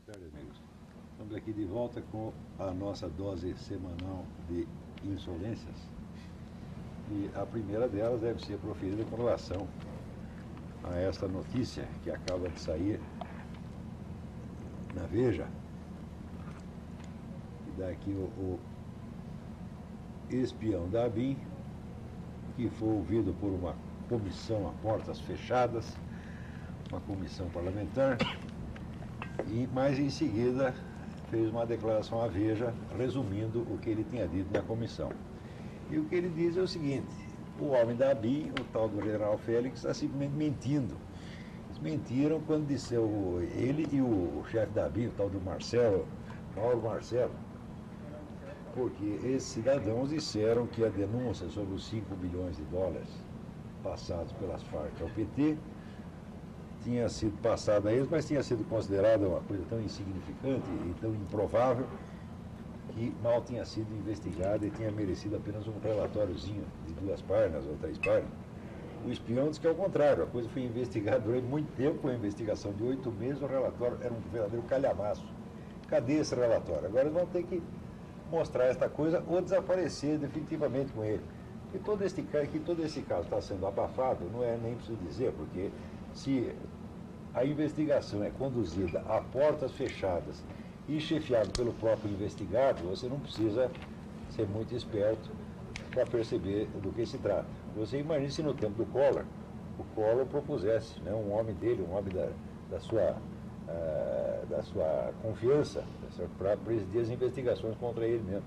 tarde, amigos. Estamos aqui de volta com a nossa dose semanal de insolências. E a primeira delas deve ser proferida com relação a esta notícia que acaba de sair na Veja. E daqui o espião da ABIN, que foi ouvido por uma comissão a portas fechadas, uma comissão parlamentar, mas em seguida fez uma declaração à Veja, resumindo o que ele tinha dito na comissão. E o que ele diz é o seguinte: o homem da ABIN, o tal do general Félix, está simplesmente mentindo. Eles mentiram quando disseram, ele e o chefe da ABIN, o tal do Paulo Marcelo, porque esses cidadãos disseram que a denúncia sobre os 5 bilhões de dólares passados pelas Farc ao PT tinha sido passada a eles, mas tinha sido considerada uma coisa tão insignificante e tão improvável que mal tinha sido investigada e tinha merecido apenas um relatóriozinho de 2 páginas ou 3 páginas. O espião diz que é o contrário, a coisa foi investigada durante muito tempo, uma investigação de 8 meses, o relatório era um verdadeiro calhamaço. Cadê esse relatório? Agora eles vão ter que mostrar esta coisa ou desaparecer definitivamente com ele. Que todo esse caso está sendo abafado, não é nem preciso dizer, porque se a investigação é conduzida a portas fechadas e chefiado pelo próprio investigado, você não precisa ser muito esperto para perceber do que se trata. Você imagina se no tempo do Collor, o Collor propusesse, né, um homem dele, um homem da sua confiança, para presidir as investigações contra ele mesmo.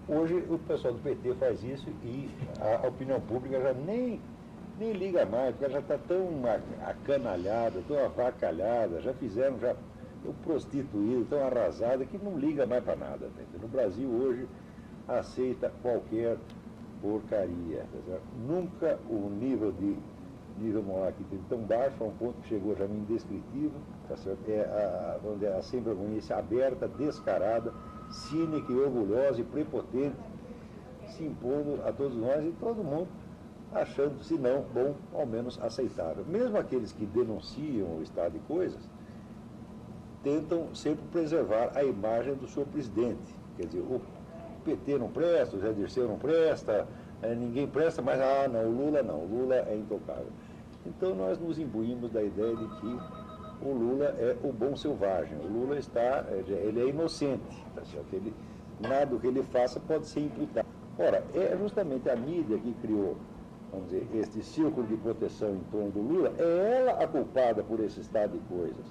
Hoje o pessoal do PT faz isso e a opinião pública já nem liga mais, porque ela já está tão acanalhada, tão avacalhada, já tão prostituída, tão arrasada, que não liga mais para nada. No Brasil hoje aceita qualquer porcaria. Nunca o nível moral aqui teve tão baixo, a um ponto que chegou já no indescritível, tá certo? É a sem-vergonhice aberta, descarada, cínica e orgulhosa e prepotente, se impondo a todos nós e todo mundo achando, se não bom, ao menos aceitável. Mesmo aqueles que denunciam o estado de coisas, tentam sempre preservar a imagem do seu presidente. Quer dizer, o PT não presta, o Zé Dirceu não presta, ninguém presta, mas não, o Lula não, o Lula é intocável. Então nós nos imbuímos da ideia de que o Lula é o bom selvagem, o Lula ele é inocente, tá certo? Nada do que ele faça pode ser imputado. Ora, é justamente a mídia que criou, vamos dizer, este círculo de proteção em torno do Lula, é ela a culpada por esse estado de coisas.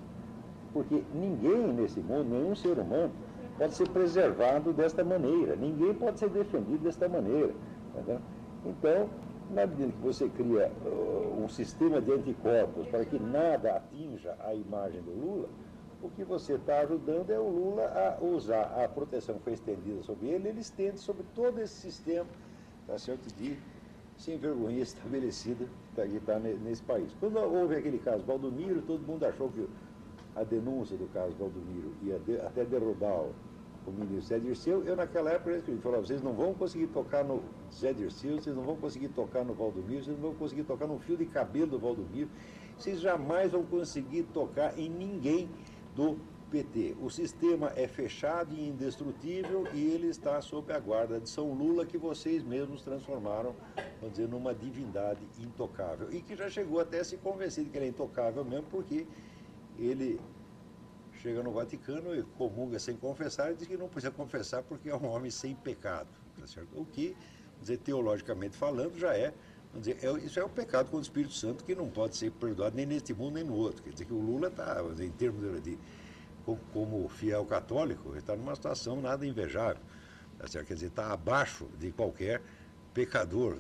Porque ninguém nesse mundo, nenhum ser humano, pode ser preservado desta maneira, ninguém pode ser defendido desta maneira. Entendeu? Então, na medida que você cria um sistema de anticorpos para que nada atinja a imagem do Lula, o que você está ajudando é o Lula a usar a proteção que foi estendida sobre ele estende sobre todo esse sistema, tá certo, de sem vergonha estabelecida que está nesse país. Quando houve aquele caso Valdomiro, todo mundo achou que a denúncia do caso Valdomiro ia até derrubar o ministro Zé Dirceu. Eu naquela época escrevi, falava, vocês não vão conseguir tocar no Zé Dirceu, vocês não vão conseguir tocar no Valdomiro, vocês não vão conseguir tocar no fio de cabelo do Valdomiro, vocês jamais vão conseguir tocar em ninguém do PT. O sistema é fechado e indestrutível e ele está sob a guarda de São Lula, que vocês mesmos transformaram, vamos dizer, numa divindade intocável. E que já chegou até a se convencer de que ele é intocável mesmo, porque ele chega no Vaticano e comunga sem confessar e diz que não precisa confessar porque é um homem sem pecado. Tá certo? O que, vamos dizer, teologicamente falando, já é, vamos dizer, isso é um pecado contra o Espírito Santo que não pode ser perdoado nem neste mundo nem no outro. Quer dizer que o Lula está, em termos como fiel católico, ele está numa situação nada invejável. Tá certo? Quer dizer, está abaixo de qualquer pecador.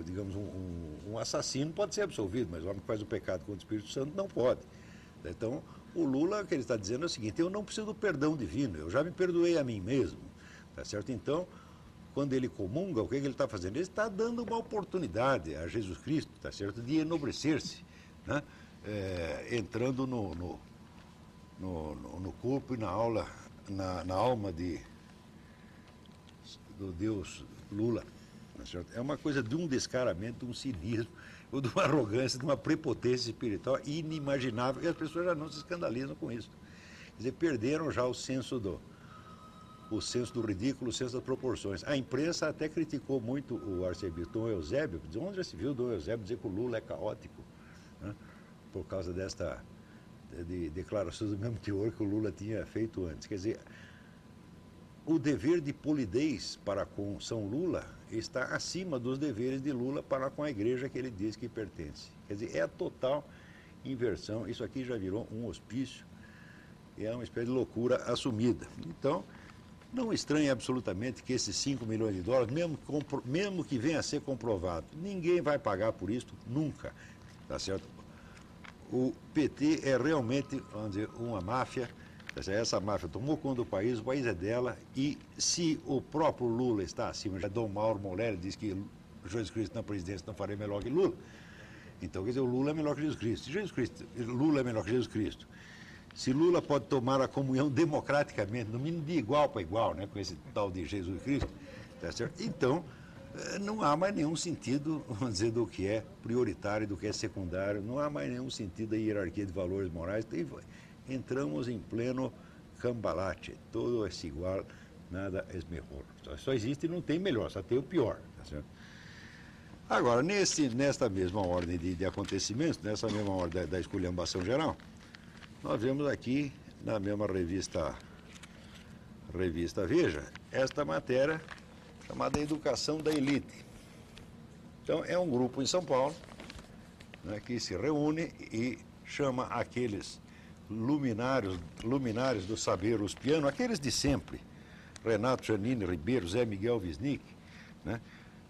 Digamos, um assassino pode ser absolvido, mas o homem que faz o pecado contra o Espírito Santo não pode. Então, o Lula, o que ele está dizendo é o seguinte: eu não preciso do perdão divino, eu já me perdoei a mim mesmo, tá certo? Então, quando ele comunga, o que ele está fazendo? Ele está dando uma oportunidade a Jesus Cristo, tá certo? De enobrecer-se, né? Entrando no corpo e na alma do Deus Lula. É uma coisa de um descaramento, de um cinismo, ou de uma arrogância, de uma prepotência espiritual inimaginável, e as pessoas já não se escandalizam com isso. dizer, perderam já o senso do ridículo, o senso das proporções. A imprensa até criticou muito o arcebispo Dom Eusébio, onde já se viu Dom Eusébio dizer que o Lula é caótico, né, por causa de declarações do mesmo teor que o Lula tinha feito antes. Quer dizer, o dever de polidez para com São Lula está acima dos deveres de Lula para com a igreja que ele diz que pertence. Quer dizer, é a total inversão. Isso aqui já virou um hospício e é uma espécie de loucura assumida. Então, não estranhe absolutamente que esses 5 milhões de dólares, mesmo que venha a ser comprovado, ninguém vai pagar por isso nunca, tá certo? O PT é realmente, vamos dizer, uma máfia. Essa máfia tomou conta do país, o país é dela, e se o próprio Lula está acima, já Dom Mauro Morelli diz que Jesus Cristo na presidência não faria melhor que Lula, então quer dizer, o Lula é melhor que Jesus Cristo. Lula é melhor que Jesus Cristo. Se Lula pode tomar a comunhão democraticamente, no mínimo de igual para igual, né, com esse tal de Jesus Cristo, tá certo? Então, não há mais nenhum sentido, vamos dizer, do que é prioritário, do que é secundário, não há mais nenhum sentido da hierarquia de valores morais. Entramos em pleno cambalache, todo é igual, nada é melhor. Só existe e não tem melhor, só tem o pior. Tá certo? Agora, nesta mesma ordem de acontecimentos, nessa mesma ordem da esculhambação geral, nós vemos aqui, na mesma revista Veja, esta matéria chamada Educação da Elite. Então, é um grupo em São Paulo, né, que se reúne e chama aqueles luminários do saber uspiano, aqueles de sempre, Renato Janine Ribeiro, Zé Miguel Wisnik, né?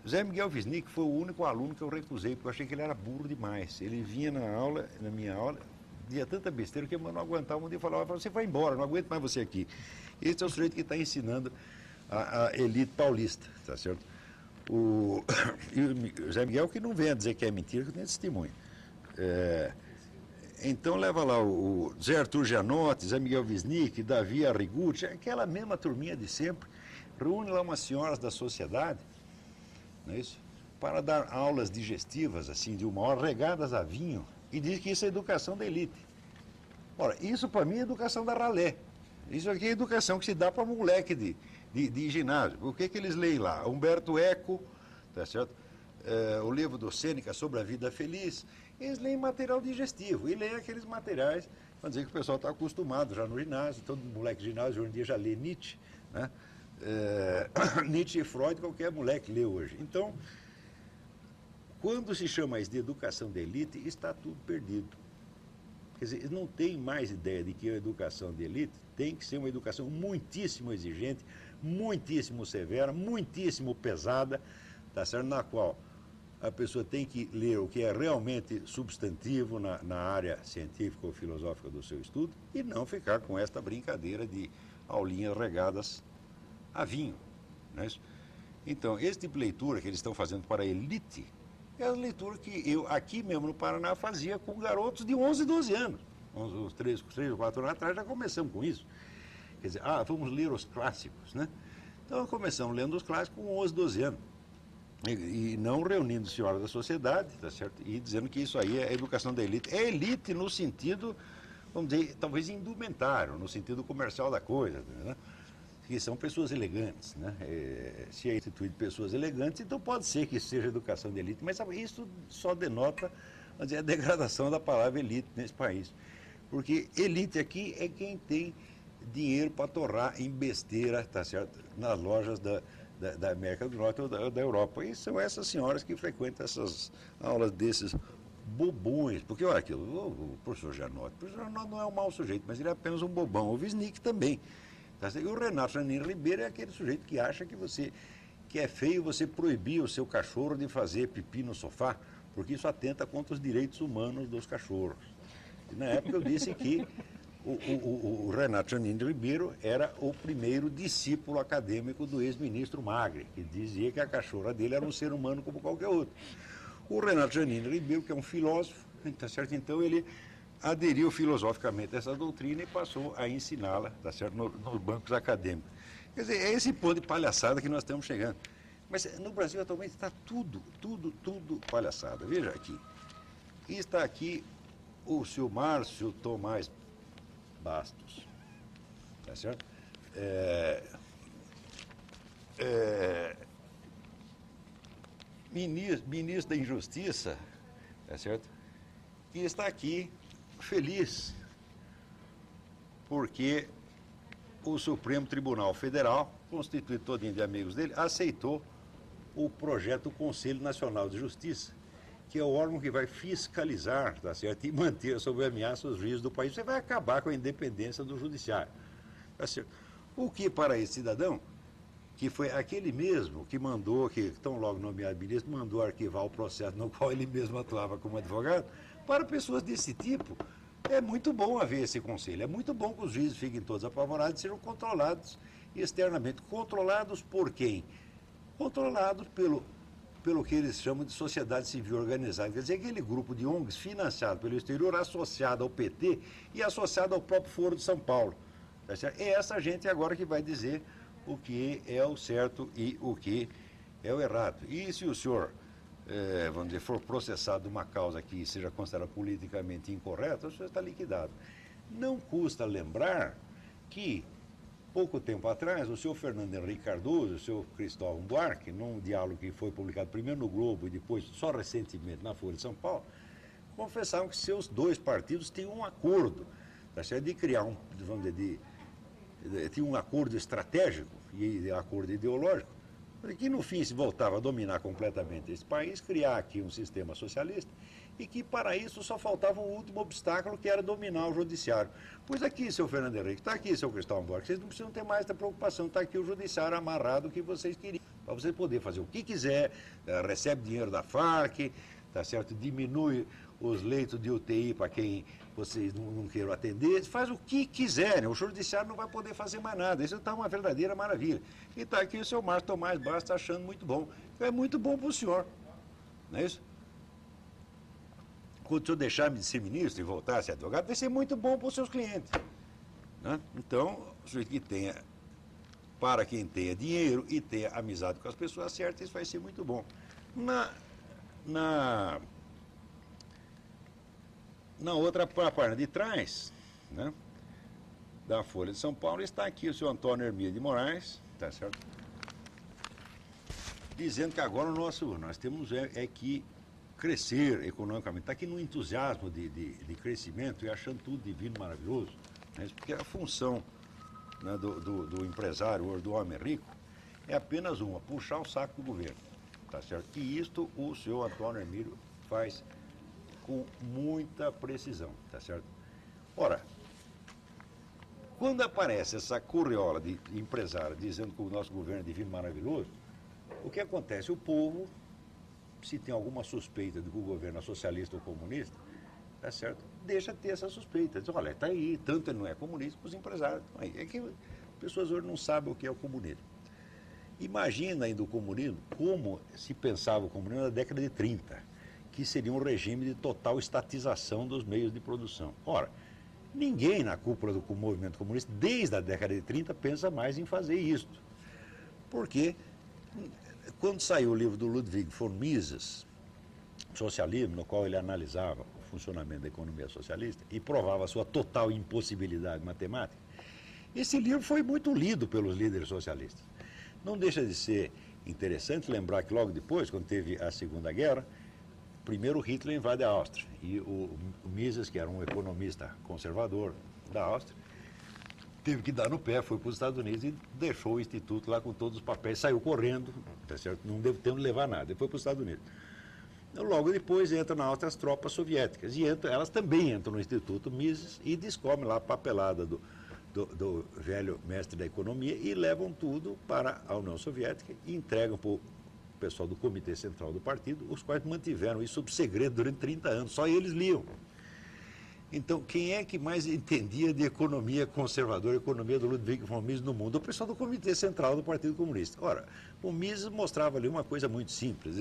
Zé Miguel Wisnik foi o único aluno que eu recusei, porque eu achei que ele era burro demais. Ele vinha na minha aula, dizia tanta besteira que eu não aguentava. Um dia eu falava, você vai embora, não aguento mais você aqui. Esse é o sujeito que está ensinando a elite paulista, tá certo? E o Zé Miguel que não venha dizer que é mentira, que eu tenho testemunho. Então leva lá o Zé Arthur Gianotti, Zé Miguel Wisnik, Davi Arrigucci, aquela mesma turminha de sempre, reúne lá umas senhoras da sociedade, não é isso? Para dar aulas digestivas, assim, de 1 hora, regadas a vinho, e diz que isso é educação da elite. Ora, isso para mim é educação da ralé. Isso aqui é educação que se dá para moleque de ginásio. O que eles leem lá? Humberto Eco, tá certo? O livro do Sêneca sobre a vida feliz. Eles leem material digestivo e leem aqueles materiais, vamos dizer que o pessoal está acostumado já no ginásio, todo moleque de ginásio hoje em dia já lê Nietzsche, né? Nietzsche e Freud, qualquer moleque lê hoje. Então, quando se chama isso de educação de elite, está tudo perdido. Quer dizer, não tem mais ideia de que a educação de elite tem que ser uma educação muitíssimo exigente, muitíssimo severa, muitíssimo pesada, tá certo? Na qual a pessoa tem que ler o que é realmente substantivo na área científica ou filosófica do seu estudo e não ficar com esta brincadeira de aulinhas regadas a vinho. Não é isso? Então, esse tipo de leitura que eles estão fazendo para a elite é a leitura que eu, aqui mesmo no Paraná, fazia com garotos de 11, 12 anos. Uns 3 ou 4 anos atrás já começamos com isso. Quer dizer, vamos ler os clássicos, né? Então, começamos lendo os clássicos com 11, 12 anos. E não reunindo senhoras da sociedade, tá certo? E dizendo que isso aí é a educação da elite. É elite no sentido, vamos dizer, talvez indumentário, no sentido comercial da coisa, né? Que são pessoas elegantes, né? Se é instituído pessoas elegantes, então pode ser que isso seja educação de elite, mas sabe, isso só denota, vamos dizer, a degradação da palavra elite nesse país. Porque elite aqui é quem tem dinheiro para torrar em besteira, tá certo? Nas lojas da América do Norte ou da Europa. E são essas senhoras que frequentam essas aulas desses bobões. Porque, olha, o professor Gianotti não é um mau sujeito, mas ele é apenas um bobão. O Wisnik também. Tá? E o Renato Janine Ribeiro é aquele sujeito que acha que é feio você proibir o seu cachorro de fazer pipi no sofá, porque isso atenta contra os direitos humanos dos cachorros. E na época eu disse que o Renato Janine Ribeiro era o primeiro discípulo acadêmico do ex-ministro Magre, que dizia que a cachorra dele era um ser humano como qualquer outro. O Renato Janine Ribeiro, que é um filósofo, tá certo? Então ele aderiu filosoficamente a essa doutrina e passou a ensiná-la, tá certo? Nos bancos acadêmicos. Quer dizer, é esse ponto de palhaçada que nós estamos chegando. Mas no Brasil atualmente está tudo palhaçada. Veja aqui. Está aqui o senhor Márcio Tomás Bastos. tá certo? Ministro da Injustiça, tá certo? E está aqui feliz porque o Supremo Tribunal Federal, constituído todinho de amigos dele, aceitou o projeto do Conselho Nacional de Justiça, que é o órgão que vai fiscalizar, tá certo? E manter sob ameaça os juízes do país. Você vai acabar com a independência do judiciário, tá certo? O que para esse cidadão, que foi aquele mesmo que mandou, que tão logo nomeado ministro, mandou arquivar o processo no qual ele mesmo atuava como advogado, para pessoas desse tipo, é muito bom haver esse conselho, é muito bom que os juízes fiquem todos apavorados e sejam controlados externamente. Controlados por quem? Controlados pelo que eles chamam de sociedade civil organizada, quer dizer, aquele grupo de ONGs financiado pelo exterior, associado ao PT e associado ao próprio Foro de São Paulo. Tá certo? É essa gente agora que vai dizer o que é o certo e o que é o errado. E se o senhor, vamos dizer, for processado uma causa que seja considerada politicamente incorreta, o senhor está liquidado. Não custa lembrar que, pouco tempo atrás, o senhor Fernando Henrique Cardoso e o senhor Cristóvão Buarque, num diálogo que foi publicado primeiro no Globo e depois, só recentemente, na Folha de São Paulo, confessaram que seus dois partidos tinham um acordo, tá certo? De criar vamos dizer, tinha um acordo estratégico e acordo ideológico, que no fim se voltava a dominar completamente esse país, criar aqui um sistema socialista, e que para isso só faltava um último obstáculo, que era dominar o judiciário. Pois aqui, seu Fernando Henrique, está aqui, seu Cristóvão Buarque, vocês não precisam ter mais essa preocupação, está aqui o judiciário amarrado que vocês queriam, para você poder fazer o que quiser, recebe dinheiro da Farc, tá certo? Diminui os leitos de UTI para quem vocês não queiram atender, faz o que quiserem, o judiciário não vai poder fazer mais nada, isso está uma verdadeira maravilha. E está aqui o seu Márcio Tomás Bastos achando muito bom. É muito bom para o senhor, não é isso? Quando o senhor deixar de ser ministro e voltar a ser advogado, vai ser muito bom para os seus clientes, né? Então, o sujeito que tenha, para quem tenha dinheiro e tenha amizade com as pessoas certas, isso vai ser muito bom. Na outra página de trás, né, da Folha de São Paulo, está aqui o senhor Antônio Hermílio de Moraes, tá certo? Dizendo que agora nós temos que crescer economicamente. Está aqui no entusiasmo de crescimento e achando tudo divino, maravilhoso, né? Porque a função, né, do empresário ou do homem rico é apenas uma, puxar o saco do governo, tá certo? E isto o senhor Antônio Hermílio faz com muita precisão, tá certo? Ora, quando aparece essa curriola de empresário dizendo que o nosso governo é divino, maravilhoso, o que acontece? O povo, se tem alguma suspeita de que o governo é socialista ou comunista, tá certo? Deixa de ter essa suspeita. Diz, olha, está aí, tanto ele não é comunista, os empresários estão aí. É que as pessoas hoje não sabem o que é o comunismo. Imagina ainda o comunismo, como se pensava o comunismo na década de 30, que seria um regime de total estatização dos meios de produção. Ora, ninguém na cúpula do movimento comunista, desde a década de 30, pensa mais em fazer isso. Porque quando saiu o livro do Ludwig von Mises, Socialismo, no qual ele analisava o funcionamento da economia socialista e provava a sua total impossibilidade matemática, esse livro foi muito lido pelos líderes socialistas. Não deixa de ser interessante lembrar que logo depois, quando teve a Segunda Guerra, primeiro Hitler invade a Áustria e o Mises, que era um economista conservador da Áustria, teve que dar no pé, foi para os Estados Unidos e deixou o instituto lá com todos os papéis, saiu correndo, tá certo? Não deve ter levar nada, foi para os Estados Unidos. Logo depois entram na Áustria as tropas soviéticas e elas também entram no Instituto Mises e descobrem lá a papelada do velho mestre da economia e levam tudo para a União Soviética e entregam para o pessoal do Comitê Central do Partido, os quais mantiveram isso sob segredo durante 30 anos, só eles liam. Então, quem é que mais entendia de economia conservadora, economia do Ludwig von Mises no mundo? O pessoal do Comitê Central do Partido Comunista. Ora, o Mises mostrava ali uma coisa muito simples,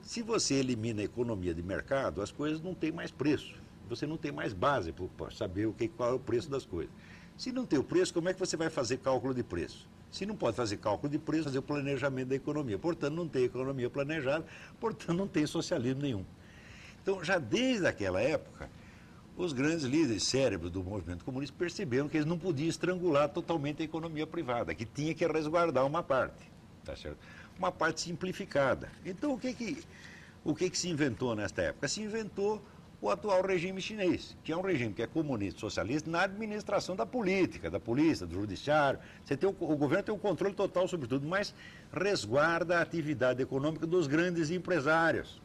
se você elimina a economia de mercado, as coisas não têm mais preço. Você não tem mais base para saber qual é o preço das coisas. Se não tem o preço, como é que você vai fazer cálculo de preço? Se não pode fazer cálculo de preço, fazer o planejamento da economia. Portanto, não tem economia planejada, portanto, não tem socialismo nenhum. Então, já desde aquela época, os grandes líderes, cérebros do movimento comunista, perceberam que eles não podiam estrangular totalmente a economia privada, que tinha que resguardar uma parte, tá certo? Uma parte simplificada. Então, o que se inventou nesta época? Se inventou o atual regime chinês, que é um regime que é comunista, socialista, na administração da política, da polícia, do judiciário. O governo tem o controle total sobre tudo, mas resguarda a atividade econômica dos grandes empresários.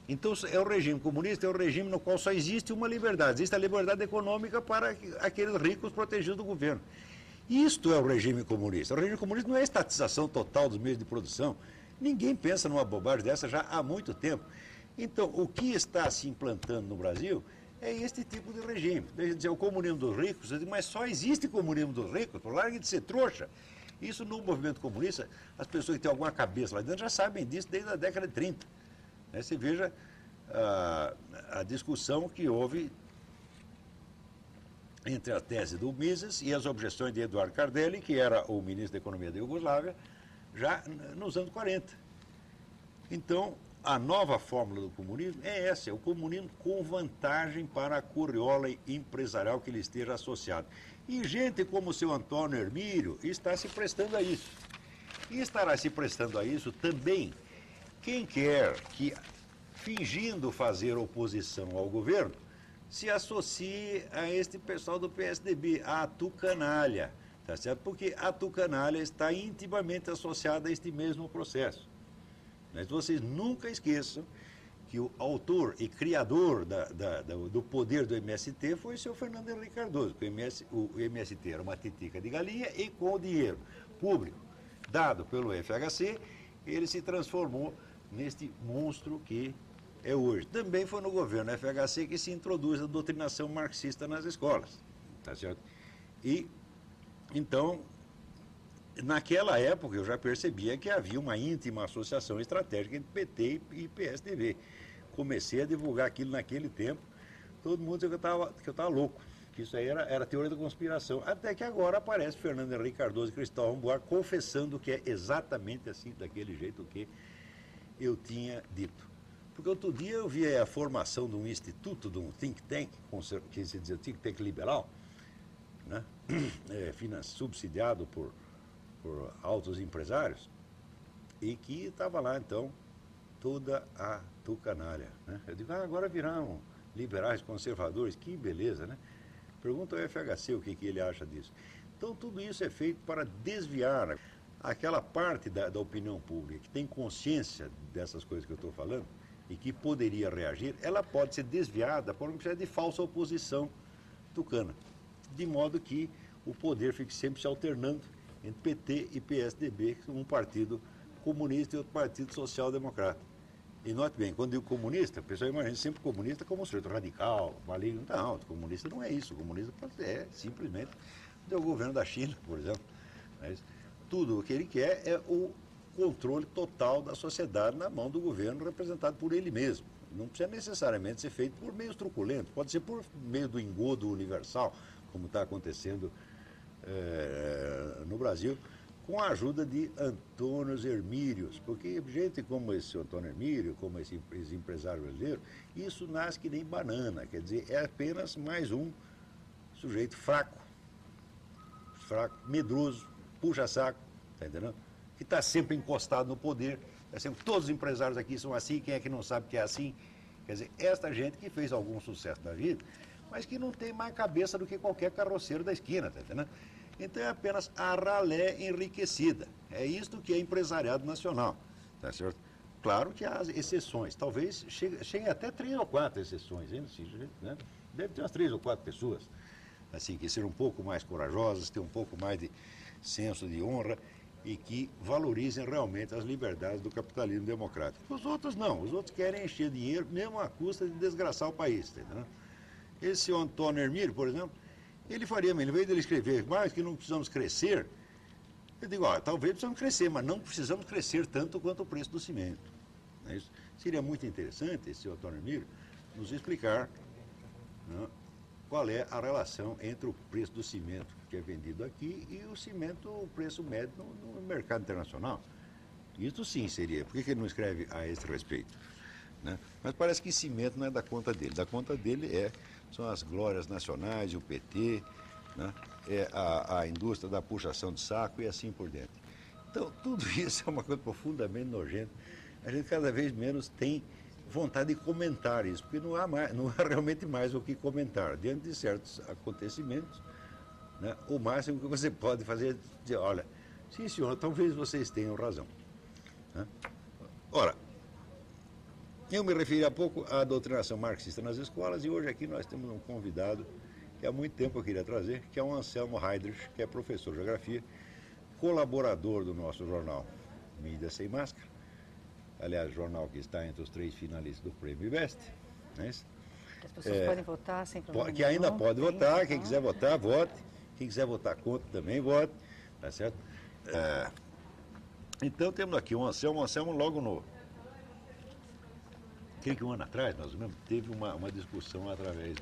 Então, é o regime comunista, é o regime no qual só existe uma liberdade. Existe a liberdade econômica para aqueles ricos protegidos do governo. Isto é o regime comunista. O regime comunista não é a estatização total dos meios de produção. Ninguém pensa numa bobagem dessa já há muito tempo. Então, o que está se implantando no Brasil é este tipo de regime. Deixa eu dizer, o comunismo dos ricos, mas só existe comunismo dos ricos, larga de ser trouxa. Isso no movimento comunista, as pessoas que têm alguma cabeça lá dentro já sabem disso desde a década de 30. Você veja a discussão que houve entre a tese do Mises e as objeções de Eduardo Cardelli, que era o ministro da Economia da Iugoslávia, já nos anos 40. Então, a nova fórmula do comunismo é essa, é o comunismo com vantagem para a curriola empresarial que lhe esteja associado. E gente como o seu Antônio Hermílio está se prestando a isso. E estará se prestando a isso também quem quer que, fingindo fazer oposição ao governo, se associe a este pessoal do PSDB, a tucanalha, tá certo? Porque a tucanalha está intimamente associada a este mesmo processo. Mas vocês nunca esqueçam que o autor e criador do poder do MST foi o senhor Fernando Henrique Cardoso, porque o MST era uma titica de galinha e com o dinheiro público dado pelo FHC, ele se transformou neste monstro que é hoje. Também foi no governo FHC que se introduz a doutrinação marxista nas escolas, tá certo? E, então, naquela época eu já percebia que havia uma íntima associação estratégica entre PT e PSDB. Comecei a divulgar aquilo naquele tempo, todo mundo dizia que eu estava louco, que isso aí era teoria da conspiração. Até que agora aparece Fernando Henrique Cardoso e Cristóvão Buarque confessando que é exatamente assim, daquele jeito que eu tinha dito. Porque outro dia eu vi a formação de um instituto, de um think tank, que se dizia think tank liberal, né? Subsidiado por altos empresários, e que estava lá, então, toda a tucanalha. Né? Eu digo, agora viraram liberais conservadores, que beleza, né? Pergunta ao FHC o que ele acha disso. Então, tudo isso é feito para desviar aquela parte da opinião pública que tem consciência dessas coisas que eu estou falando e que poderia reagir, ela pode ser desviada por uma espécie de falsa oposição tucana, de modo que o poder fique sempre se alternando entre PT e PSDB, um partido comunista e outro partido social-democrata. E note bem, quando digo comunista, o pessoal imagina sempre comunista como um sujeito radical, maligno. Não, o comunista não é isso. O comunista é simplesmente o governo da China, por exemplo. Mas tudo o que ele quer é o controle total da sociedade na mão do governo representado por ele mesmo. Não precisa necessariamente ser feito por meios truculentos, pode ser por meio do engodo universal, como está acontecendo no Brasil, com a ajuda de Antônio Hermílios, porque gente como esse Antônio Hermílio, como esse empresário brasileiro, isso nasce que nem banana, quer dizer, é apenas mais um sujeito fraco, medroso, puxa-saco, tá entendendo? Que está sempre encostado no poder, todos os empresários aqui são assim, quem é que não sabe que é assim? Quer dizer, esta gente que fez algum sucesso na vida, mas que não tem mais cabeça do que qualquer carroceiro da esquina, tá entendendo? Então é apenas a ralé enriquecida. É isto que é empresariado nacional, tá certo? Claro que há exceções, talvez cheguem até 3 ou 4 exceções, hein? Né? Deve ter umas 3 ou 4 pessoas, assim, que sejam um pouco mais corajosas, tenham um pouco mais de senso de honra e que valorizem realmente as liberdades do capitalismo democrático. Os outros não, os outros querem encher dinheiro, mesmo à custa de desgraçar o país, tá entendendo? Esse Antônio Hermílio, por exemplo, ele faria, em vez de ele escrever mais que não precisamos crescer, eu digo, talvez precisamos crescer, mas não precisamos crescer tanto quanto o preço do cimento. Não é isso? Seria muito interessante esse Antônio Hermílio nos explicar, né, qual é a relação entre o preço do cimento que é vendido aqui e o cimento, o preço médio no mercado internacional. Isso sim seria. Por que ele não escreve a esse respeito? né? Mas parece que cimento não é da conta dele. Da conta dele são as glórias nacionais, o PT, né? A indústria da puxação de saco e assim por diante. Então, tudo isso é uma coisa profundamente nojenta. A gente cada vez menos tem vontade de comentar isso, porque não há realmente mais o que comentar. Diante de certos acontecimentos, né, o máximo que você pode fazer é dizer, olha, sim senhor, talvez vocês tenham razão. Né? Ora, eu me referi há pouco à doutrinação marxista nas escolas e hoje aqui nós temos um convidado que há muito tempo eu queria trazer, que é o Anselmo Heydrich, que é professor de geografia, colaborador do nosso jornal Mídia Sem Máscara, aliás, jornal que está entre os 3 finalistas do Prêmio IBEST. Né? As pessoas podem votar sem problema que ainda nenhum, pode votar, quem quiser votar, vote. Quem quiser votar contra também vote. Tá certo? Então temos aqui o Anselmo logo no... Creio que um ano atrás, nós mesmo, teve uma discussão através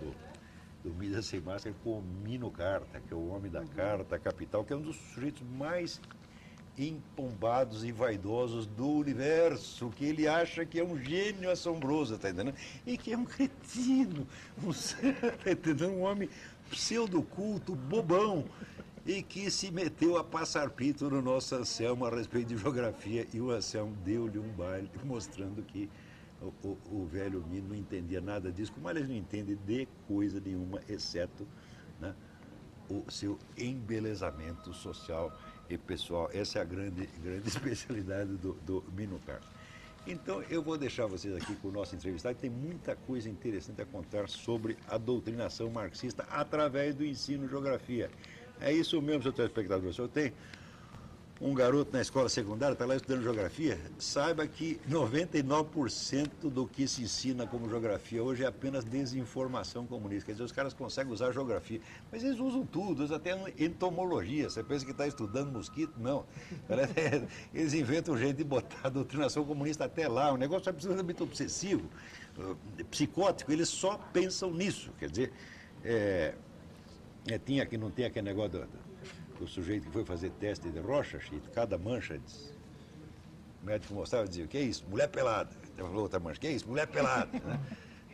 do Mídia Sem Máscara com o Mino Carta, que é o homem da Carta Capital, que é um dos sujeitos mais empombados e vaidosos do universo, que ele acha que é um gênio assombroso, tá entendendo? E que é um cretino, tá entendendo? Um homem pseudoculto, bobão, e que se meteu a passar pito no nosso Anselmo a respeito de geografia, e o Anselmo deu-lhe um baile, mostrando que o velho Mino não entendia nada disso, como ele não entende de coisa nenhuma, exceto, né, o seu embelezamento social e pessoal. Essa é a grande especialidade do Mino Carta. Então, eu vou deixar vocês aqui com o nosso entrevistado, que tem muita coisa interessante a contar sobre a doutrinação marxista através do ensino de geografia. É isso mesmo, seu telespectador. O senhor tem um garoto na escola secundária, está lá estudando geografia, saiba que 99% do que se ensina como geografia hoje é apenas desinformação comunista. Quer dizer, os caras conseguem usar geografia, mas eles usam tudo, usam até entomologia. Você pensa que está estudando mosquito? Não. Eles inventam um jeito de botar a doutrinação comunista até lá, um negócio absolutamente obsessivo, psicótico, eles só pensam nisso. Quer dizer, não tem aquele negócio do sujeito que foi fazer teste de Rorschach, cada mancha, o médico mostrava e dizia, o que é isso? Mulher pelada. Então falou outra mancha, o que é isso? Mulher pelada. Né?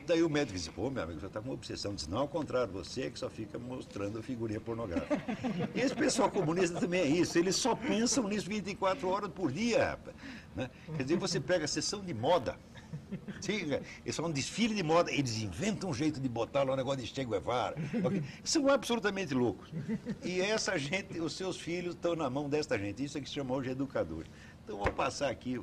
Daí o médico disse, pô, meu amigo, você está com uma obsessão. Disse, não, ao contrário, você é que só fica mostrando figurinha pornográfica. E esse pessoal comunista também é isso, eles só pensam nisso 24 horas por dia, rapaz. Né? Quer dizer, você pega a sessão de moda, eles são um desfile de moda, eles inventam um jeito de botar lá um negócio de Che Guevara. Okay? São absolutamente loucos. E essa gente, os seus filhos estão na mão desta gente. Isso é que se chama hoje educador. Então vou passar aqui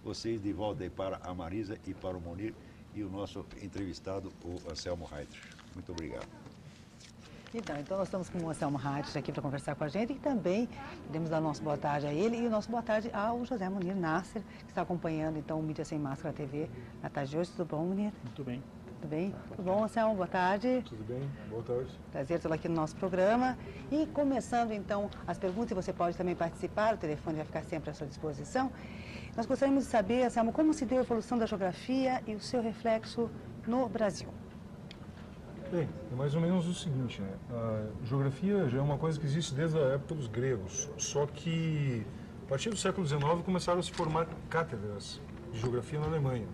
vocês de volta aí para a Marisa e para o Monir e o nosso entrevistado, o Anselmo Heydrich. Muito obrigado. Então nós estamos com o Anselmo Heydrich aqui para conversar com a gente e também queremos dar nosso boa tarde a ele e o nosso boa tarde ao José Munir Nasser, que está acompanhando então o Mídia Sem Máscara TV na tarde de hoje. Tudo bom, Munir? Muito bem. Tudo bem? Tudo bom, Anselmo? Boa tarde. Tudo bem, boa tarde. Prazer tê-lo aqui no nosso programa. E começando então as perguntas, e você pode também participar, o telefone vai ficar sempre à sua disposição. Nós gostaríamos de saber, Anselmo, como se deu a evolução da geografia e o seu reflexo no Brasil. Bem, é mais ou menos o seguinte, né? A geografia já é uma coisa que existe desde a época dos gregos, só que a partir do século XIX começaram a se formar cátedras de geografia na Alemanha.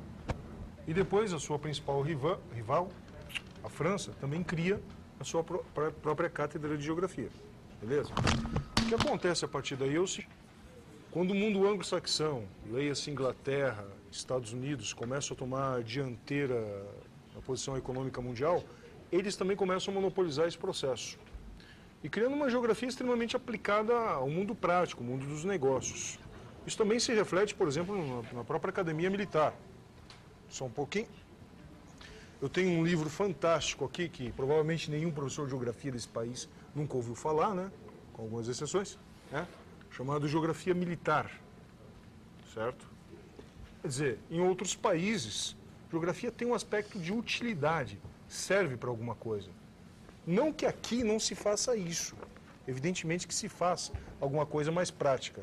E depois a sua principal rival, a França, também cria a sua própria cátedra de geografia, beleza? O que acontece a partir daí é o seguinte: quando o mundo anglo-saxão, leia-se Inglaterra, Estados Unidos, começam a tomar a dianteira na posição econômica mundial, eles também começam a monopolizar esse processo. E criando uma geografia extremamente aplicada ao mundo prático, ao mundo dos negócios. Isso também se reflete, por exemplo, na própria academia militar. Só um pouquinho. Eu tenho um livro fantástico aqui, que provavelmente nenhum professor de geografia desse país nunca ouviu falar, né? Com algumas exceções, né? Chamado Geografia Militar, certo? Quer dizer, em outros países, geografia tem um aspecto de utilidade, serve para alguma coisa. Não que aqui não se faça isso, evidentemente que se faz alguma coisa mais prática.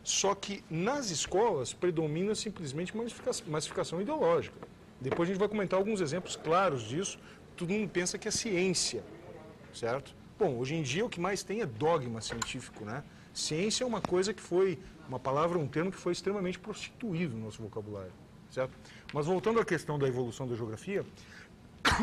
Só que nas escolas predomina simplesmente uma massificação ideológica. Depois a gente vai comentar alguns exemplos claros disso. Todo mundo pensa que é ciência, certo? Bom, hoje em dia o que mais tem é dogma científico, né? Ciência é uma coisa que foi, uma palavra, um termo que foi extremamente prostituído no nosso vocabulário. certo? Mas voltando à questão da evolução da geografia,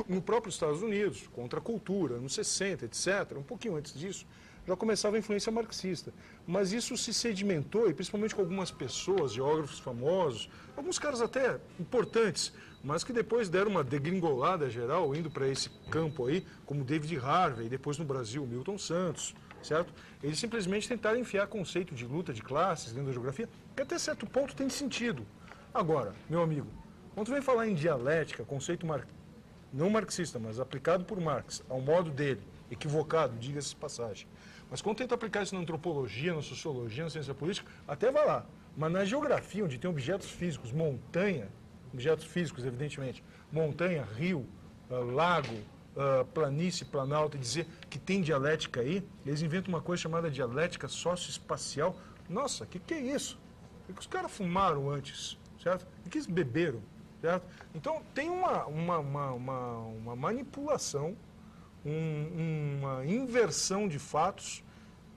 no próprio Estados Unidos, contra a cultura, anos 60, etc., um pouquinho antes disso, já começava a influência marxista. Mas isso se sedimentou, e principalmente com algumas pessoas, geógrafos famosos, alguns caras até importantes, mas que depois deram uma degringolada geral, indo para esse campo aí, como David Harvey, e depois no Brasil, Milton Santos, certo? Eles simplesmente tentaram enfiar conceito de luta de classes dentro da geografia, que até certo ponto tem sentido. Agora, meu amigo, quando tu vem falar em dialética, conceito não marxista, mas aplicado por Marx, ao modo dele, equivocado, diga-se de passagem. Mas quando tenta aplicar isso na antropologia, na sociologia, na ciência política, até vai lá. Mas na geografia, onde tem objetos físicos, montanha, objetos físicos, evidentemente, montanha, rio, lago, planície, planalto, e dizer que tem dialética aí, eles inventam uma coisa chamada dialética socioespacial. Nossa, que é isso? O que os caras fumaram antes, certo? O que eles beberam, certo? Então, tem uma manipulação, uma inversão de fatos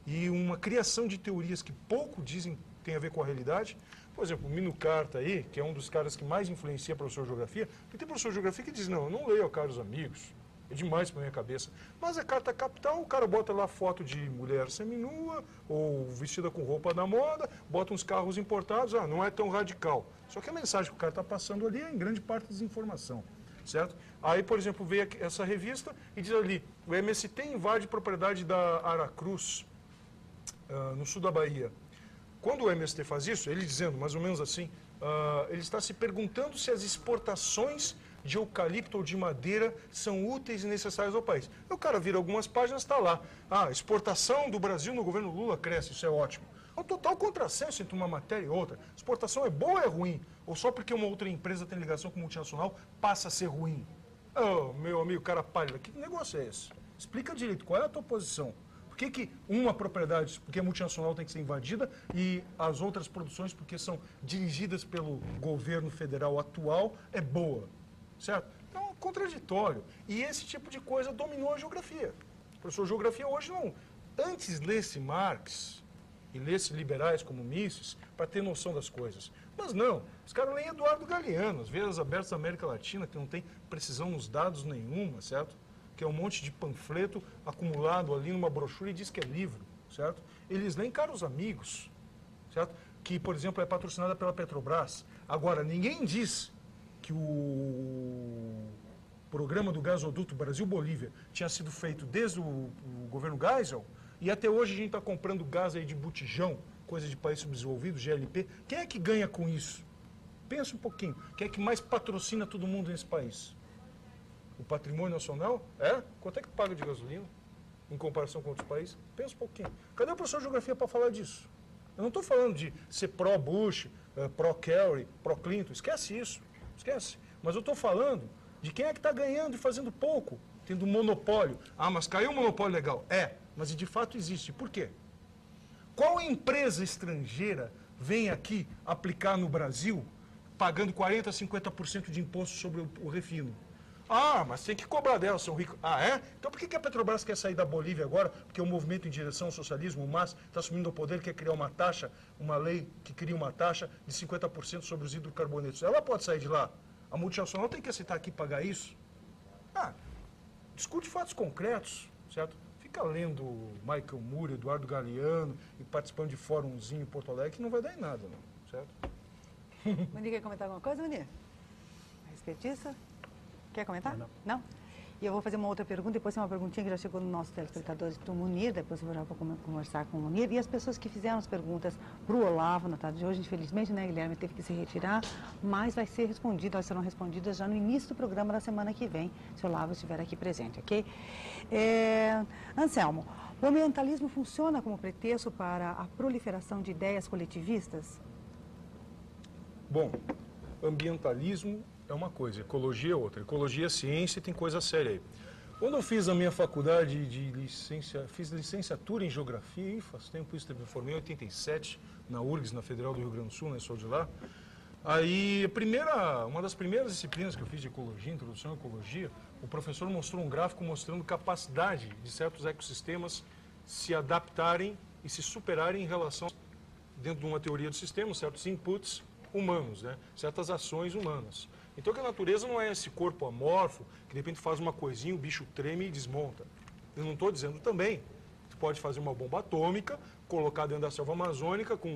e uma criação de teorias que pouco dizem tem a ver com a realidade. Por exemplo, o Mino Carta aí, que é um dos caras que mais influencia o professor de geografia, porque tem professor de geografia que diz, não, eu não leio, caros amigos, é demais para minha cabeça. Mas a carta capital, o cara bota lá foto de mulher seminua, ou vestida com roupa da moda, bota uns carros importados, não é tão radical. Só que a mensagem que o cara está passando ali é em grande parte desinformação, certo? Aí, por exemplo, veio essa revista e diz ali, o MST invade propriedade da Aracruz, no sul da Bahia. Quando o MST faz isso, ele dizendo mais ou menos assim, ele está se perguntando se as exportações de eucalipto ou de madeira são úteis e necessárias ao país. Aí o cara vira algumas páginas, está lá. Exportação do Brasil no governo Lula cresce, isso é ótimo. É um total contrassenso entre uma matéria e outra. Exportação é boa ou é ruim? Ou só porque uma outra empresa tem ligação com multinacional passa a ser ruim? Meu amigo, cara pálido, que negócio é esse? Explica direito, qual é a tua posição? Por que uma propriedade, porque a multinacional tem que ser invadida, e as outras produções, porque são dirigidas pelo governo federal atual, é boa? Certo? Então, é contraditório. E esse tipo de coisa dominou a geografia. O professor de geografia hoje não. Antes lesse Marx e lesse liberais como Mises para ter noção das coisas. Mas não, os caras leem Eduardo Galeano, as veias abertas da América Latina, que não tem precisão nos dados nenhuma, certo? Que é um monte de panfleto acumulado ali numa brochura e diz que é livro, certo? Eles leem Caros Amigos, certo? Que, por exemplo, é patrocinada pela Petrobras. Agora, ninguém diz que o programa do gasoduto Brasil-Bolívia tinha sido feito desde o governo Geisel, e até hoje a gente está comprando gás aí de botijão, coisa de país subdesenvolvido, GLP. Quem é que ganha com isso? Pensa um pouquinho. Quem é que mais patrocina todo mundo nesse país? O patrimônio nacional? Quanto é que paga de gasolina em comparação com outros países? Pensa um pouquinho. Cadê o professor de geografia para falar disso? Eu não estou falando de ser pró-Bush, pró-Kerry, pró-Clinton. Esquece isso. Esquece. Mas eu estou falando de quem é que está ganhando e fazendo pouco, tendo monopólio. Mas caiu um monopólio legal. Mas de fato existe. Por quê? Qual empresa estrangeira vem aqui aplicar no Brasil pagando 40%, 50% de imposto sobre o refino? Mas tem que cobrar dela, são ricos. Então por que a Petrobras quer sair da Bolívia agora? Porque o movimento em direção ao socialismo, o MAS, está assumindo o poder, quer criar uma taxa, uma lei que cria uma taxa de 50% sobre os hidrocarbonetos. Ela pode sair de lá. A multinacional tem que aceitar aqui pagar isso? Discute fatos concretos, certo? Fica lendo Michael Moore, Eduardo Galeano e participando de fórumzinho em Porto Alegre, que não vai dar em nada, não, certo? Munir, quer comentar alguma coisa, Munir? A respeito disso? Quer comentar? Não? E eu vou fazer uma outra pergunta, depois tem uma perguntinha que já chegou no nosso telespectador do Munir, depois eu vou conversar com o Munir. E as pessoas que fizeram as perguntas para o Olavo na tarde de hoje, infelizmente, né, Guilherme, teve que se retirar, mas vai ser respondido, elas serão respondidas já no início do programa da semana que vem, se o Olavo estiver aqui presente, ok? Anselmo, o ambientalismo funciona como pretexto para a proliferação de ideias coletivistas? Bom, ambientalismo é uma coisa, ecologia é outra. Ecologia é ciência e tem coisa séria aí. Quando eu fiz a minha faculdade fiz licenciatura em geografia, faz tempo isso, me formei em 87, na URGS, na Federal do Rio Grande do Sul, né, sou de lá. Aí, uma das primeiras disciplinas que eu fiz de ecologia, introdução à ecologia, o professor mostrou um gráfico mostrando capacidade de certos ecossistemas se adaptarem e se superarem em relação, dentro de uma teoria do sistema, certos inputs, humanos, né? Certas ações humanas. Então que a natureza não é esse corpo amorfo que de repente faz uma coisinha, o bicho treme e desmonta. Eu não estou dizendo também. Você pode fazer uma bomba atômica, colocar dentro da selva amazônica com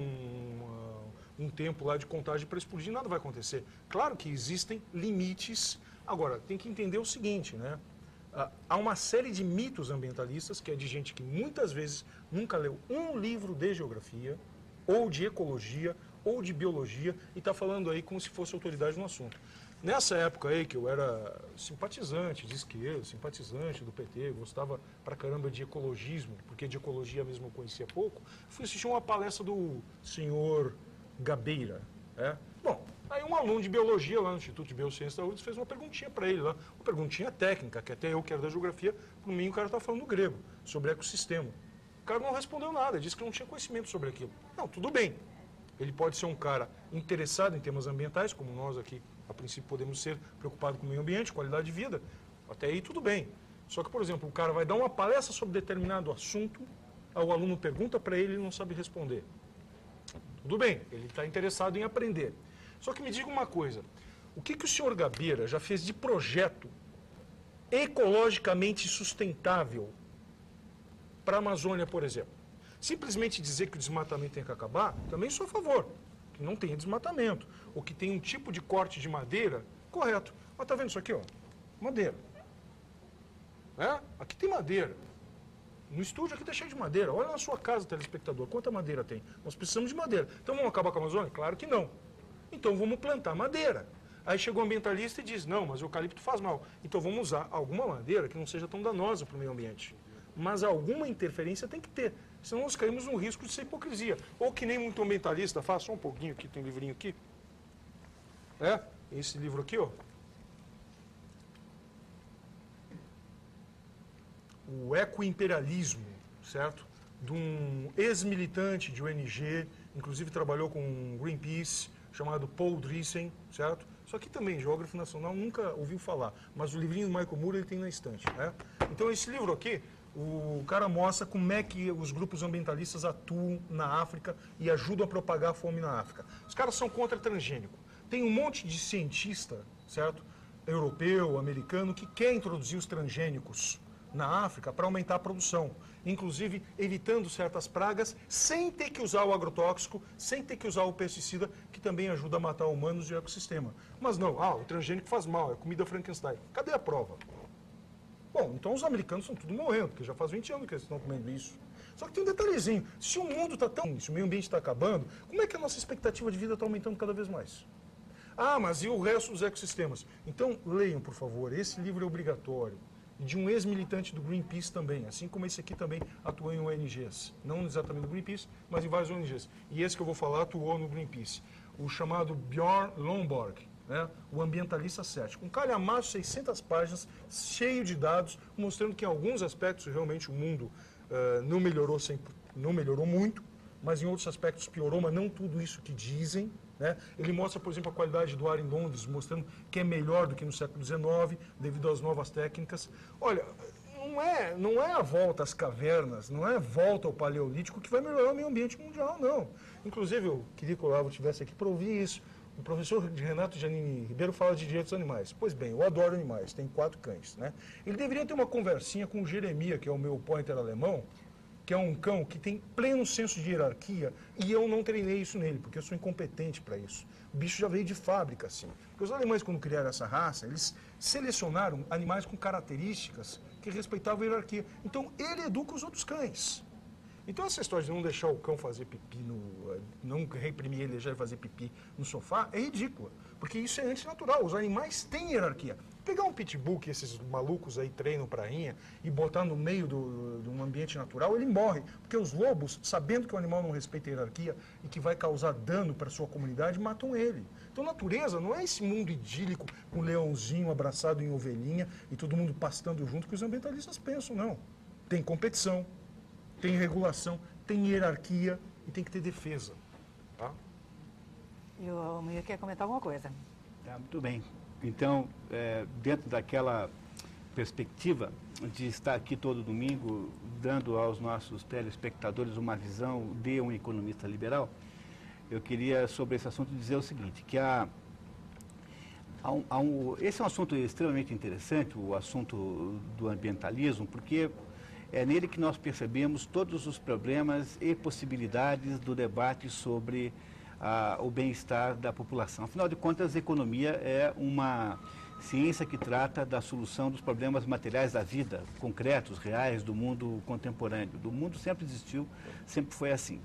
um tempo lá de contagem para explodir, nada vai acontecer. Claro que existem limites. Agora, tem que entender o seguinte, né? Há uma série de mitos ambientalistas, que é de gente que muitas vezes nunca leu um livro de geografia, ou de ecologia, ou de biologia, e está falando aí como se fosse autoridade no assunto. Nessa época aí, que eu era simpatizante de esquerda, simpatizante do PT, gostava pra caramba de ecologismo, porque de ecologia mesmo eu conhecia pouco, fui assistir uma palestra do senhor Gabeira. Bom, aí um aluno de biologia lá no Instituto de Biociência da URGS fez uma perguntinha para ele lá, uma perguntinha técnica, que até eu que era da geografia, por mim o cara estava falando grego, sobre ecossistema. O cara não respondeu nada, disse que não tinha conhecimento sobre aquilo. Não, tudo bem. Ele pode ser um cara interessado em temas ambientais, como nós aqui, a princípio, podemos ser preocupados com o meio ambiente, qualidade de vida. Até aí tudo bem. Só que, por exemplo, o cara vai dar uma palestra sobre determinado assunto, o aluno pergunta para ele e ele não sabe responder. Tudo bem, ele está interessado em aprender. Só que me diga uma coisa, o que o senhor Gabeira já fez de projeto ecologicamente sustentável para a Amazônia, por exemplo? Simplesmente dizer que o desmatamento tem que acabar, também sou a favor. Que não tenha desmatamento. Ou que tenha um tipo de corte de madeira, correto. Mas tá vendo isso aqui, ó? Madeira. Aqui tem madeira. No estúdio aqui está cheio de madeira. Olha na sua casa, telespectador, quanta madeira tem. Nós precisamos de madeira. Então vamos acabar com a Amazônia? Claro que não. Então vamos plantar madeira. Aí chegou o ambientalista e diz, não, mas o eucalipto faz mal. Então vamos usar alguma madeira que não seja tão danosa para o meio ambiente. Mas alguma interferência tem que ter. Senão nós caímos num risco de ser hipocrisia. Ou que nem muito ambientalista faz, só um pouquinho aqui, tem um livrinho aqui. Esse livro aqui, ó. O ecoimperialismo, certo? De um ex-militante de ONG, inclusive trabalhou com Greenpeace, chamado Paul Driesen, certo? Isso aqui também, geógrafo nacional, nunca ouviu falar, mas o livrinho do Michael Moore ele tem na estante, né? Então esse livro aqui, o cara mostra como é que os grupos ambientalistas atuam na África e ajudam a propagar a fome na África. Os caras são contra transgênico. Tem um monte de cientista, certo? Europeu, americano, que quer introduzir os transgênicos na África para aumentar a produção, inclusive evitando certas pragas, sem ter que usar o agrotóxico, sem ter que usar o pesticida, que também ajuda a matar humanos e o ecossistema. Mas não, o transgênico faz mal, é comida Frankenstein. Cadê a prova? Bom, então os americanos estão tudo morrendo, porque já faz 20 anos que eles estão comendo isso. Só que tem um detalhezinho, se o mundo está tão... se o meio ambiente está acabando, como é que a nossa expectativa de vida está aumentando cada vez mais? Mas e o resto dos ecossistemas? Então, leiam, por favor, esse livro é obrigatório. De um ex-militante do Greenpeace também, assim como esse aqui também atuou em ONGs. Não exatamente do Greenpeace, mas em várias ONGs. E esse que eu vou falar atuou no Greenpeace. O chamado Björn Lomborg, né? O ambientalista cético. Um calhamaço, 600 páginas, cheio de dados, mostrando que em alguns aspectos realmente o mundo não melhorou muito, mas em outros aspectos piorou, mas não tudo isso que dizem. Né? Ele mostra, por exemplo, a qualidade do ar em Londres, mostrando que é melhor do que no século XIX, devido às novas técnicas. Olha, não é a volta às cavernas, não é a volta ao paleolítico que vai melhorar o meio ambiente mundial, não. Inclusive, eu queria que o Olavo estivesse aqui para ouvir isso. O professor Renato Giannini Ribeiro fala de direitos dos animais. Pois bem, eu adoro animais, tenho 4 cães. Né? Ele deveria ter uma conversinha com o Jeremia, que é o meu pointer alemão, que é um cão que tem pleno senso de hierarquia, e eu não treinei isso nele, porque eu sou incompetente para isso. O bicho já veio de fábrica, assim. Porque os alemães, quando criaram essa raça, eles selecionaram animais com características que respeitavam a hierarquia. Então, ele educa os outros cães. Então, essa história de não deixar o cão fazer pipi, não reprimir ele, deixar ele fazer pipi no sofá, é ridícula. Porque isso é antinatural. Os animais têm hierarquia. Pegar um pitbull que esses malucos aí treinam pra rainha e botar no meio de um ambiente natural, ele morre. Porque os lobos, sabendo que o animal não respeita a hierarquia e que vai causar dano para sua comunidade, matam ele. Então, a natureza não é esse mundo idílico com um leãozinho abraçado em ovelhinha e todo mundo pastando junto que os ambientalistas pensam, não. Tem competição, tem regulação, tem hierarquia e tem que ter defesa. Tá? E o Miguel quer comentar alguma coisa? Tá, muito bem. Então, dentro daquela perspectiva de estar aqui todo domingo, dando aos nossos telespectadores uma visão de um economista liberal, eu queria, sobre esse assunto, dizer o seguinte, que esse é um assunto extremamente interessante, o assunto do ambientalismo, porque é nele que nós percebemos todos os problemas e possibilidades do debate sobre o bem-estar da população. Afinal de contas, a economia é uma ciência que trata da solução dos problemas materiais da vida, concretos, reais, do mundo contemporâneo. Do mundo sempre existiu, sempre foi assim.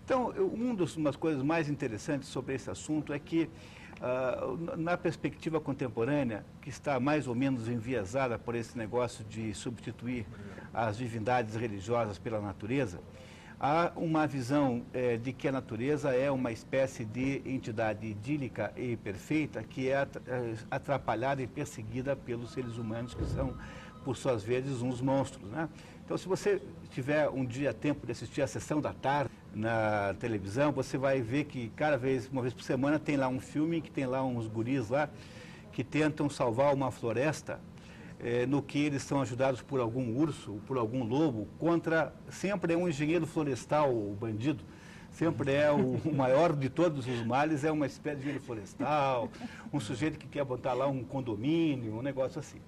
Então, uma das coisas mais interessantes sobre esse assunto é que, na perspectiva contemporânea, que está mais ou menos enviesada por esse negócio de substituir as divindades religiosas pela natureza, há uma visão de que a natureza é uma espécie de entidade idílica e perfeita que é atrapalhada e perseguida pelos seres humanos, que são, por suas vezes, uns monstros, né? Então, se você tiver um dia tempo de assistir a sessão da tarde na televisão, você vai ver que uma vez por semana, tem lá um filme que tem lá uns guris lá que tentam salvar uma floresta, no que eles são ajudados por algum urso, por algum lobo, sempre é um engenheiro florestal, o bandido, sempre é o maior de todos os males, é uma espécie de engenheiro florestal, um sujeito que quer botar lá um condomínio, um negócio assim.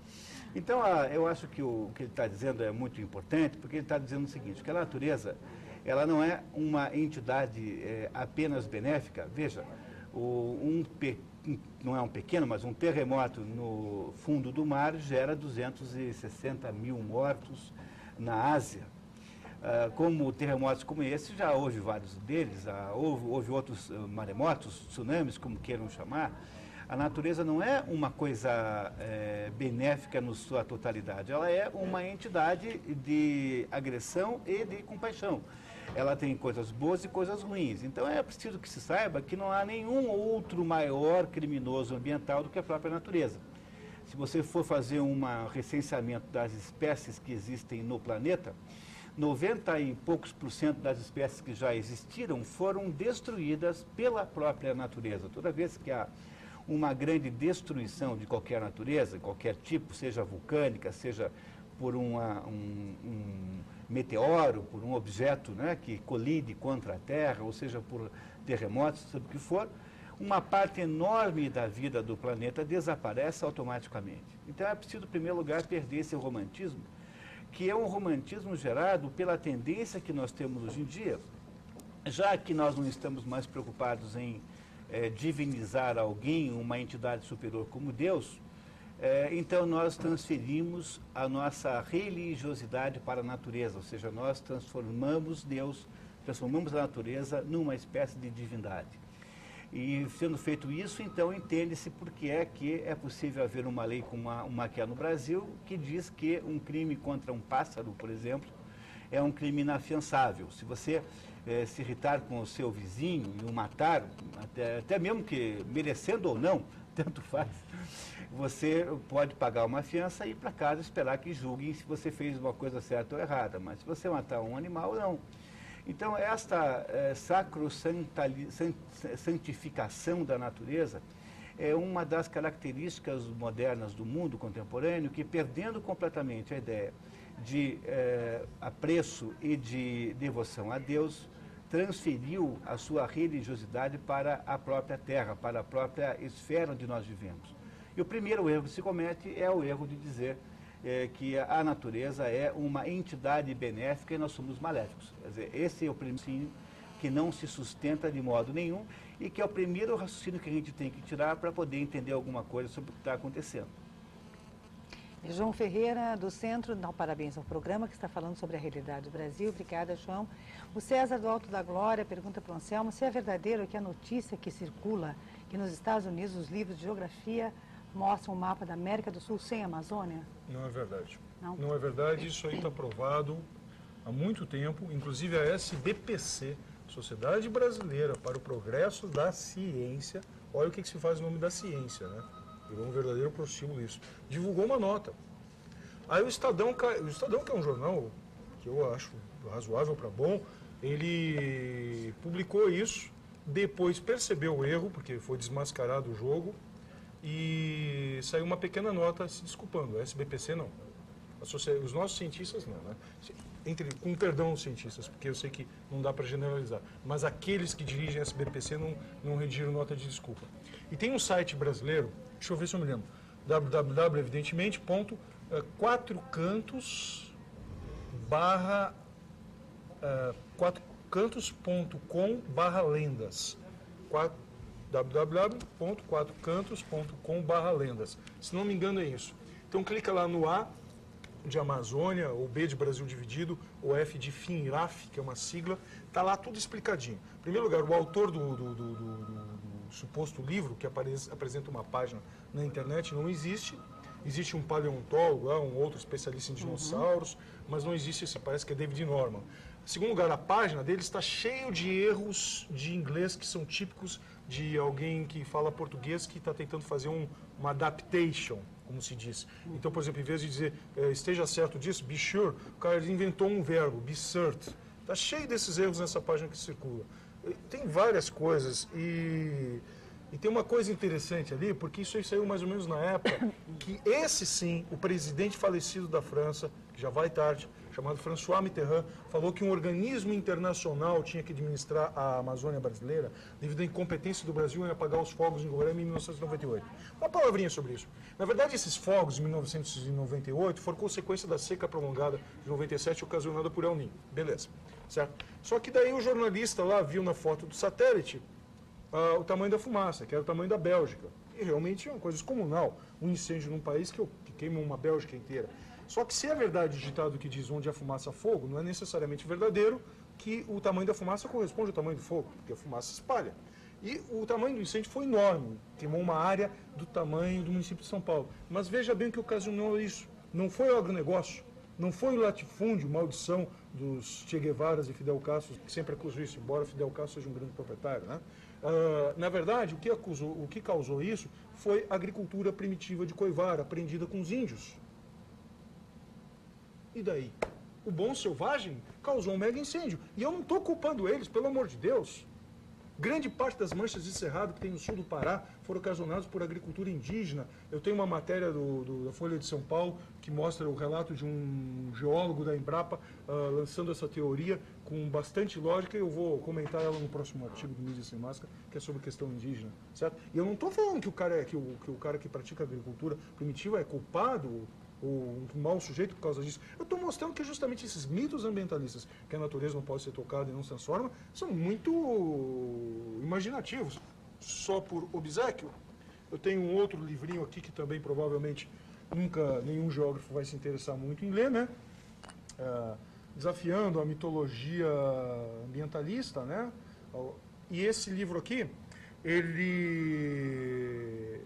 Então, eu acho que o que ele está dizendo é muito importante, porque ele está dizendo o seguinte, que a natureza, ela não é uma entidade apenas benéfica. Veja, não é um pequeno, mas um terremoto no fundo do mar gera 260 mil mortos na Ásia. Como terremotos como esse, já houve vários deles, houve outros maremotos, tsunamis, como queiram chamar. A natureza não é uma coisa benéfica na sua totalidade, ela é uma entidade de agressão e de compaixão. Ela tem coisas boas e coisas ruins. Então é preciso que se saiba que não há nenhum outro maior criminoso ambiental do que a própria natureza. Se você for fazer um recenseamento das espécies que existem no planeta, 90 e poucos % das espécies que já existiram foram destruídas pela própria natureza. Toda vez que há uma grande destruição de qualquer natureza, qualquer tipo, seja vulcânica, seja por um meteoro, por um objeto, né, que colide contra a Terra, ou seja, por terremotos, seja o que for, uma parte enorme da vida do planeta desaparece automaticamente. Então é preciso, em primeiro lugar, perder esse romantismo, que é um romantismo gerado pela tendência que nós temos hoje em dia, já que nós não estamos mais preocupados em divinizar alguém, uma entidade superior como Deus, então nós transferimos a nossa religiosidade para a natureza, ou seja, nós transformamos a natureza numa espécie de divindade. E sendo feito isso, então entende-se por que é possível haver uma lei como uma que há no Brasil, que diz que um crime contra um pássaro, por exemplo, é um crime inafiançável. Se você se irritar com o seu vizinho e o matar, até mesmo que merecendo ou não, tanto faz, você pode pagar uma fiança e ir para casa esperar que julguem se você fez uma coisa certa ou errada. Mas se você matar um animal, não. Então, esta santificação da natureza é uma das características modernas do mundo contemporâneo, que, perdendo completamente a ideia de apreço e de devoção a Deus, transferiu a sua religiosidade para a própria terra, para a própria esfera onde nós vivemos. E o primeiro erro que se comete é o erro de dizer que a natureza é uma entidade benéfica e nós somos maléficos. Quer dizer, esse é o primeiro raciocínio que não se sustenta de modo nenhum e que é o primeiro raciocínio que a gente tem que tirar para poder entender alguma coisa sobre o que está acontecendo. João Ferreira, do Centro, dá um parabéns ao programa, que está falando sobre a realidade do Brasil. Obrigada, João. O César, do Alto da Glória, pergunta para o Anselmo se é verdadeiro que a notícia que circula que nos Estados Unidos os livros de geografia mostram um mapa da América do Sul sem Amazônia? Não é verdade. Não? Não é verdade, isso aí está provado há muito tempo, inclusive a SBPC, Sociedade Brasileira para o Progresso da Ciência, olha o que se faz no nome da ciência, né? Virou um verdadeiro prostíbulo isso. Divulgou uma nota. Aí o Estadão, que é um jornal que eu acho razoável para bom, ele publicou isso, depois percebeu o erro, porque foi desmascarado o jogo, e saiu uma pequena nota se desculpando. A SBPC não. Os nossos cientistas não, né? com perdão aos cientistas, porque eu sei que não dá para generalizar, mas aqueles que dirigem a SBPC não redigiram nota de desculpa. E tem um site brasileiro, deixa eu ver se eu me lembro, www, evidentemente, quatrocantos.com/lendas. www.quatrocantos.com/lendas. Se não me engano é isso. Então clica lá no A de Amazônia, ou B de Brasil dividido, ou F de FINRAF, que é uma sigla, está lá tudo explicadinho. Em primeiro lugar, o autor do suposto livro, que apresenta uma página na internet, não existe. Existe um paleontólogo, um outro especialista em dinossauros, mas não existe esse, parece que é David Norman. Em segundo lugar, a página dele está cheio de erros de inglês que são típicos de alguém que fala português que está tentando fazer uma adaptation, como se diz. Então, por exemplo, em vez de dizer esteja certo disso, be sure, o cara inventou um verbo, be certain. Está cheio desses erros nessa página que circula. Tem várias coisas e tem uma coisa interessante ali, porque isso aí saiu mais ou menos na época que esse sim, o presidente falecido da França, que já vai tarde, chamado François Mitterrand, falou que um organismo internacional tinha que administrar a Amazônia brasileira devido à incompetência do Brasil em apagar os fogos em Roraima em 1998. Uma palavrinha sobre isso. Na verdade, esses fogos em 1998 foram consequência da seca prolongada de 97 ocasionada por El Niño. Beleza, certo? Só que daí o jornalista lá viu na foto do satélite o tamanho da fumaça, que era o tamanho da Bélgica. E realmente é uma coisa descomunal, um incêndio num país que queima uma Bélgica inteira. Só que se é verdade o ditado que diz onde há fumaça, fogo, não é necessariamente verdadeiro que o tamanho da fumaça corresponde ao tamanho do fogo, porque a fumaça se espalha. E o tamanho do incêndio foi enorme, queimou uma área do tamanho do município de São Paulo. Mas veja bem o que ocasionou isso. Não foi o agronegócio, não foi o latifúndio, maldição dos Che Guevaras e Fidel Castro, que sempre acusou isso, embora Fidel Castro seja um grande proprietário, né? Na verdade, o que causou isso foi a agricultura primitiva de Coivara, aprendida com os índios. E daí? O bom selvagem causou um mega incêndio. E eu não estou culpando eles, pelo amor de Deus. Grande parte das manchas de cerrado que tem no sul do Pará foram ocasionadas por agricultura indígena. Eu tenho uma matéria da Folha de São Paulo que mostra o relato de um geólogo da Embrapa lançando essa teoria com bastante lógica. Eu vou comentar ela no próximo artigo do Mídia Sem Máscara, que é sobre questão indígena, certo? E eu não estou falando que o cara que pratica agricultura primitiva é culpado ou um mau sujeito por causa disso. Eu estou mostrando que justamente esses mitos ambientalistas, que a natureza não pode ser tocada e não se transforma, são muito imaginativos. Só por obséquio, eu tenho um outro livrinho aqui que também provavelmente nunca nenhum geógrafo vai se interessar muito em ler, né? Desafiando a mitologia ambientalista, né? E esse livro aqui, ele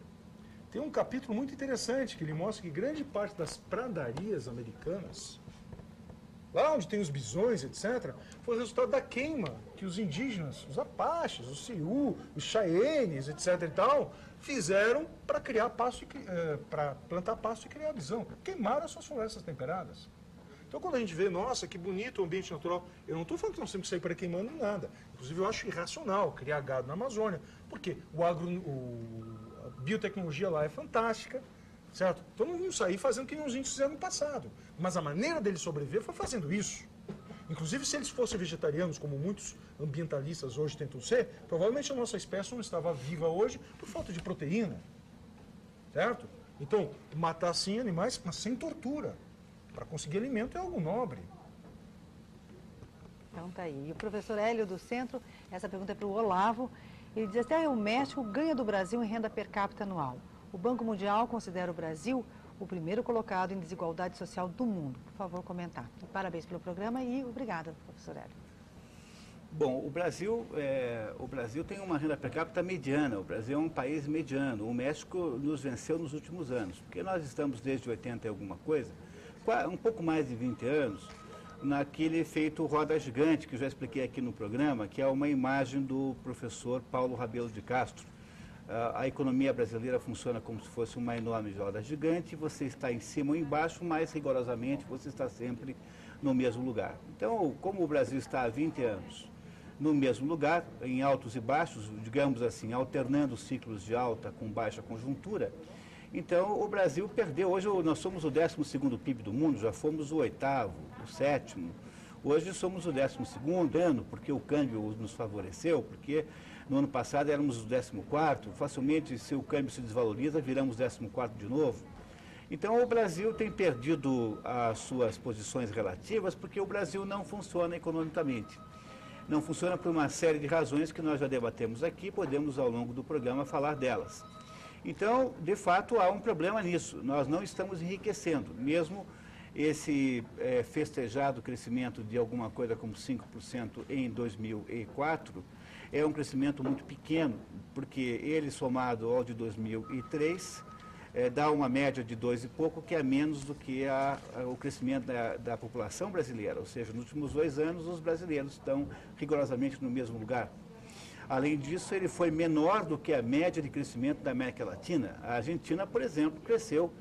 tem um capítulo muito interessante, que ele mostra que grande parte das pradarias americanas, lá onde tem os bisões, etc., foi resultado da queima que os indígenas, os Apaches, os Sioux, os Cheyennes, etc. e tal, fizeram para criar pasto, para plantar pasto e criar bisão. Queimaram as suas florestas temperadas. Então, quando a gente vê, nossa, que bonito o ambiente natural, eu não estou falando que nós temos que sair para queimando nada. Inclusive, eu acho irracional criar gado na Amazônia, porque a biotecnologia lá é fantástica, certo? Então, não vamos sair fazendo o que os índios fizeram no passado. Mas a maneira deles sobreviver foi fazendo isso. Inclusive, se eles fossem vegetarianos, como muitos ambientalistas hoje tentam ser, provavelmente a nossa espécie não estava viva hoje por falta de proteína, certo? Então, matar sim animais, mas sem tortura. Para conseguir alimento é algo nobre. Então tá aí. E o professor Hélio do Centro, essa pergunta é para o Olavo. Ele diz até o México ganha do Brasil em renda per capita anual. O Banco Mundial considera o Brasil o primeiro colocado em desigualdade social do mundo. Por favor, comentar. E parabéns pelo programa e obrigada, professor Hélio. Bom, o Brasil tem uma renda per capita mediana, o Brasil é um país mediano. O México nos venceu nos últimos anos, porque nós estamos desde 80 e alguma coisa, um pouco mais de 20 anos, naquele efeito roda gigante, que eu já expliquei aqui no programa, que é uma imagem do professor Paulo Rabelo de Castro. A economia brasileira funciona como se fosse uma enorme roda gigante, você está em cima ou embaixo, mas rigorosamente você está sempre no mesmo lugar. Então, como o Brasil está há 20 anos no mesmo lugar, em altos e baixos, digamos assim, alternando ciclos de alta com baixa conjuntura, então o Brasil perdeu. Hoje nós somos o 12º PIB do mundo, já fomos o 8º, o 7º. Hoje somos o 12º ano, porque o câmbio nos favoreceu, porque no ano passado éramos o 14º, facilmente se o câmbio se desvaloriza, viramos 14º de novo. Então o Brasil tem perdido as suas posições relativas porque o Brasil não funciona economicamente. Não funciona por uma série de razões que nós já debatemos aqui, podemos ao longo do programa falar delas. Então, de fato, há um problema nisso. Nós não estamos enriquecendo, mesmo esse festejado crescimento de alguma coisa como 5% em 2004, é um crescimento muito pequeno, porque ele somado ao de 2003, dá uma média de 2 e pouco, que é menos do que o crescimento da população brasileira. Ou seja, nos últimos 2 anos, os brasileiros estão rigorosamente no mesmo lugar. Além disso, ele foi menor do que a média de crescimento da América Latina. A Argentina, por exemplo, cresceu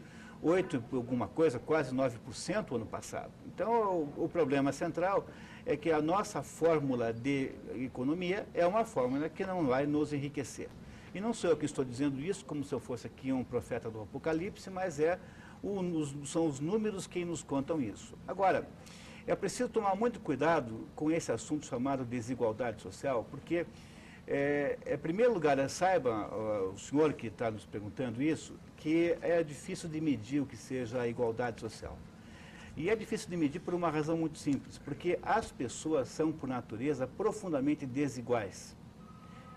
8 alguma coisa, quase 9% ano passado. Então, o problema central é que a nossa fórmula de economia é uma fórmula que não vai nos enriquecer. E não sou eu que estou dizendo isso como se eu fosse aqui um profeta do Apocalipse, mas são os números quem nos contam isso. Agora, é preciso tomar muito cuidado com esse assunto chamado desigualdade social, porque, em primeiro lugar, saiba, o senhor que está nos perguntando isso, que é difícil de medir o que seja a igualdade social. E é difícil de medir por uma razão muito simples, porque as pessoas são, por natureza, profundamente desiguais.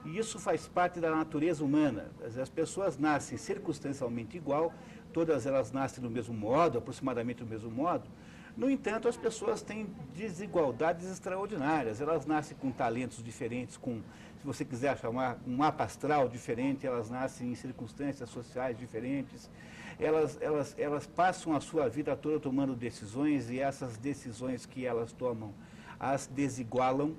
E isso faz parte da natureza humana. As pessoas nascem circunstancialmente igual, todas elas nascem do mesmo modo, aproximadamente do mesmo modo. No entanto, as pessoas têm desigualdades extraordinárias. Elas nascem com talentos diferentes, se você quiser chamar, um mapa astral diferente, elas nascem em circunstâncias sociais diferentes. Elas passam a sua vida toda tomando decisões e essas decisões que elas tomam as desigualam.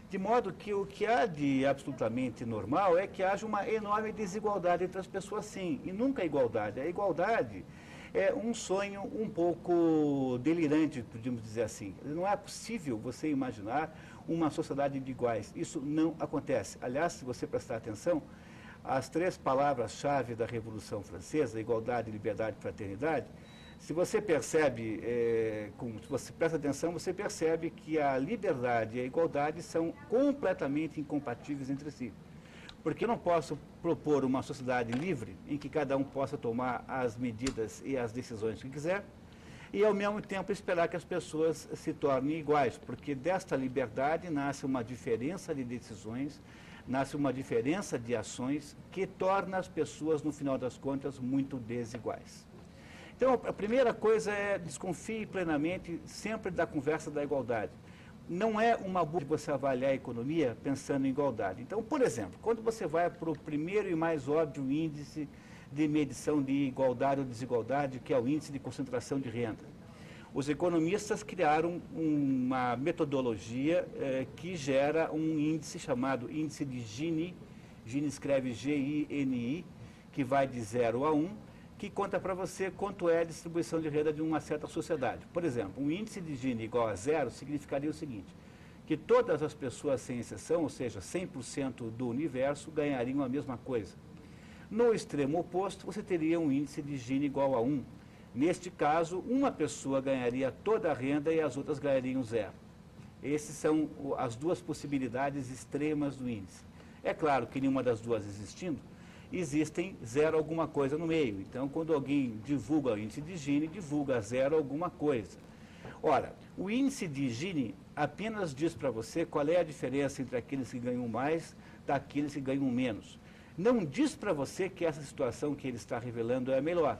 De modo que o que há de absolutamente normal é que haja uma enorme desigualdade entre as pessoas, sim, e nunca a igualdade. A igualdade é um sonho um pouco delirante, podemos dizer assim. Não é possível você imaginar uma sociedade de iguais. Isso não acontece. Aliás, se você prestar atenção, as 3 palavras-chave da Revolução Francesa, igualdade, liberdade e fraternidade, se você percebe, se você presta atenção, você percebe que a liberdade e a igualdade são completamente incompatíveis entre si. Porque eu não posso propor uma sociedade livre em que cada um possa tomar as medidas e as decisões que quiser e, ao mesmo tempo, esperar que as pessoas se tornem iguais, porque desta liberdade nasce uma diferença de decisões, nasce uma diferença de ações que torna as pessoas, no final das contas, muito desiguais. Então, a primeira coisa é desconfie plenamente sempre da conversa da igualdade. Não é uma boa você avaliar a economia pensando em igualdade. Então, por exemplo, quando você vai para o primeiro e mais óbvio índice de medição de igualdade ou desigualdade, que é o índice de concentração de renda, os economistas criaram uma metodologia que gera um índice chamado índice de Gini, Gini escreve G-I-N-I, que vai de 0 a 1, que conta para você quanto é a distribuição de renda de uma certa sociedade. Por exemplo, um índice de Gini igual a 0 significaria o seguinte, que todas as pessoas, sem exceção, ou seja, 100% do universo, ganhariam a mesma coisa. No extremo oposto, você teria um índice de Gini igual a 1. Neste caso, uma pessoa ganharia toda a renda e as outras ganhariam 0. Essas são as duas possibilidades extremas do índice. É claro que nenhuma das duas existindo, existem 0 alguma coisa no meio. Então, quando alguém divulga o índice de Gini, divulga 0 alguma coisa. Ora, o índice de Gini apenas diz para você qual é a diferença entre aqueles que ganham mais daqueles que ganham menos. Não diz para você que essa situação que ele está revelando é a melhor.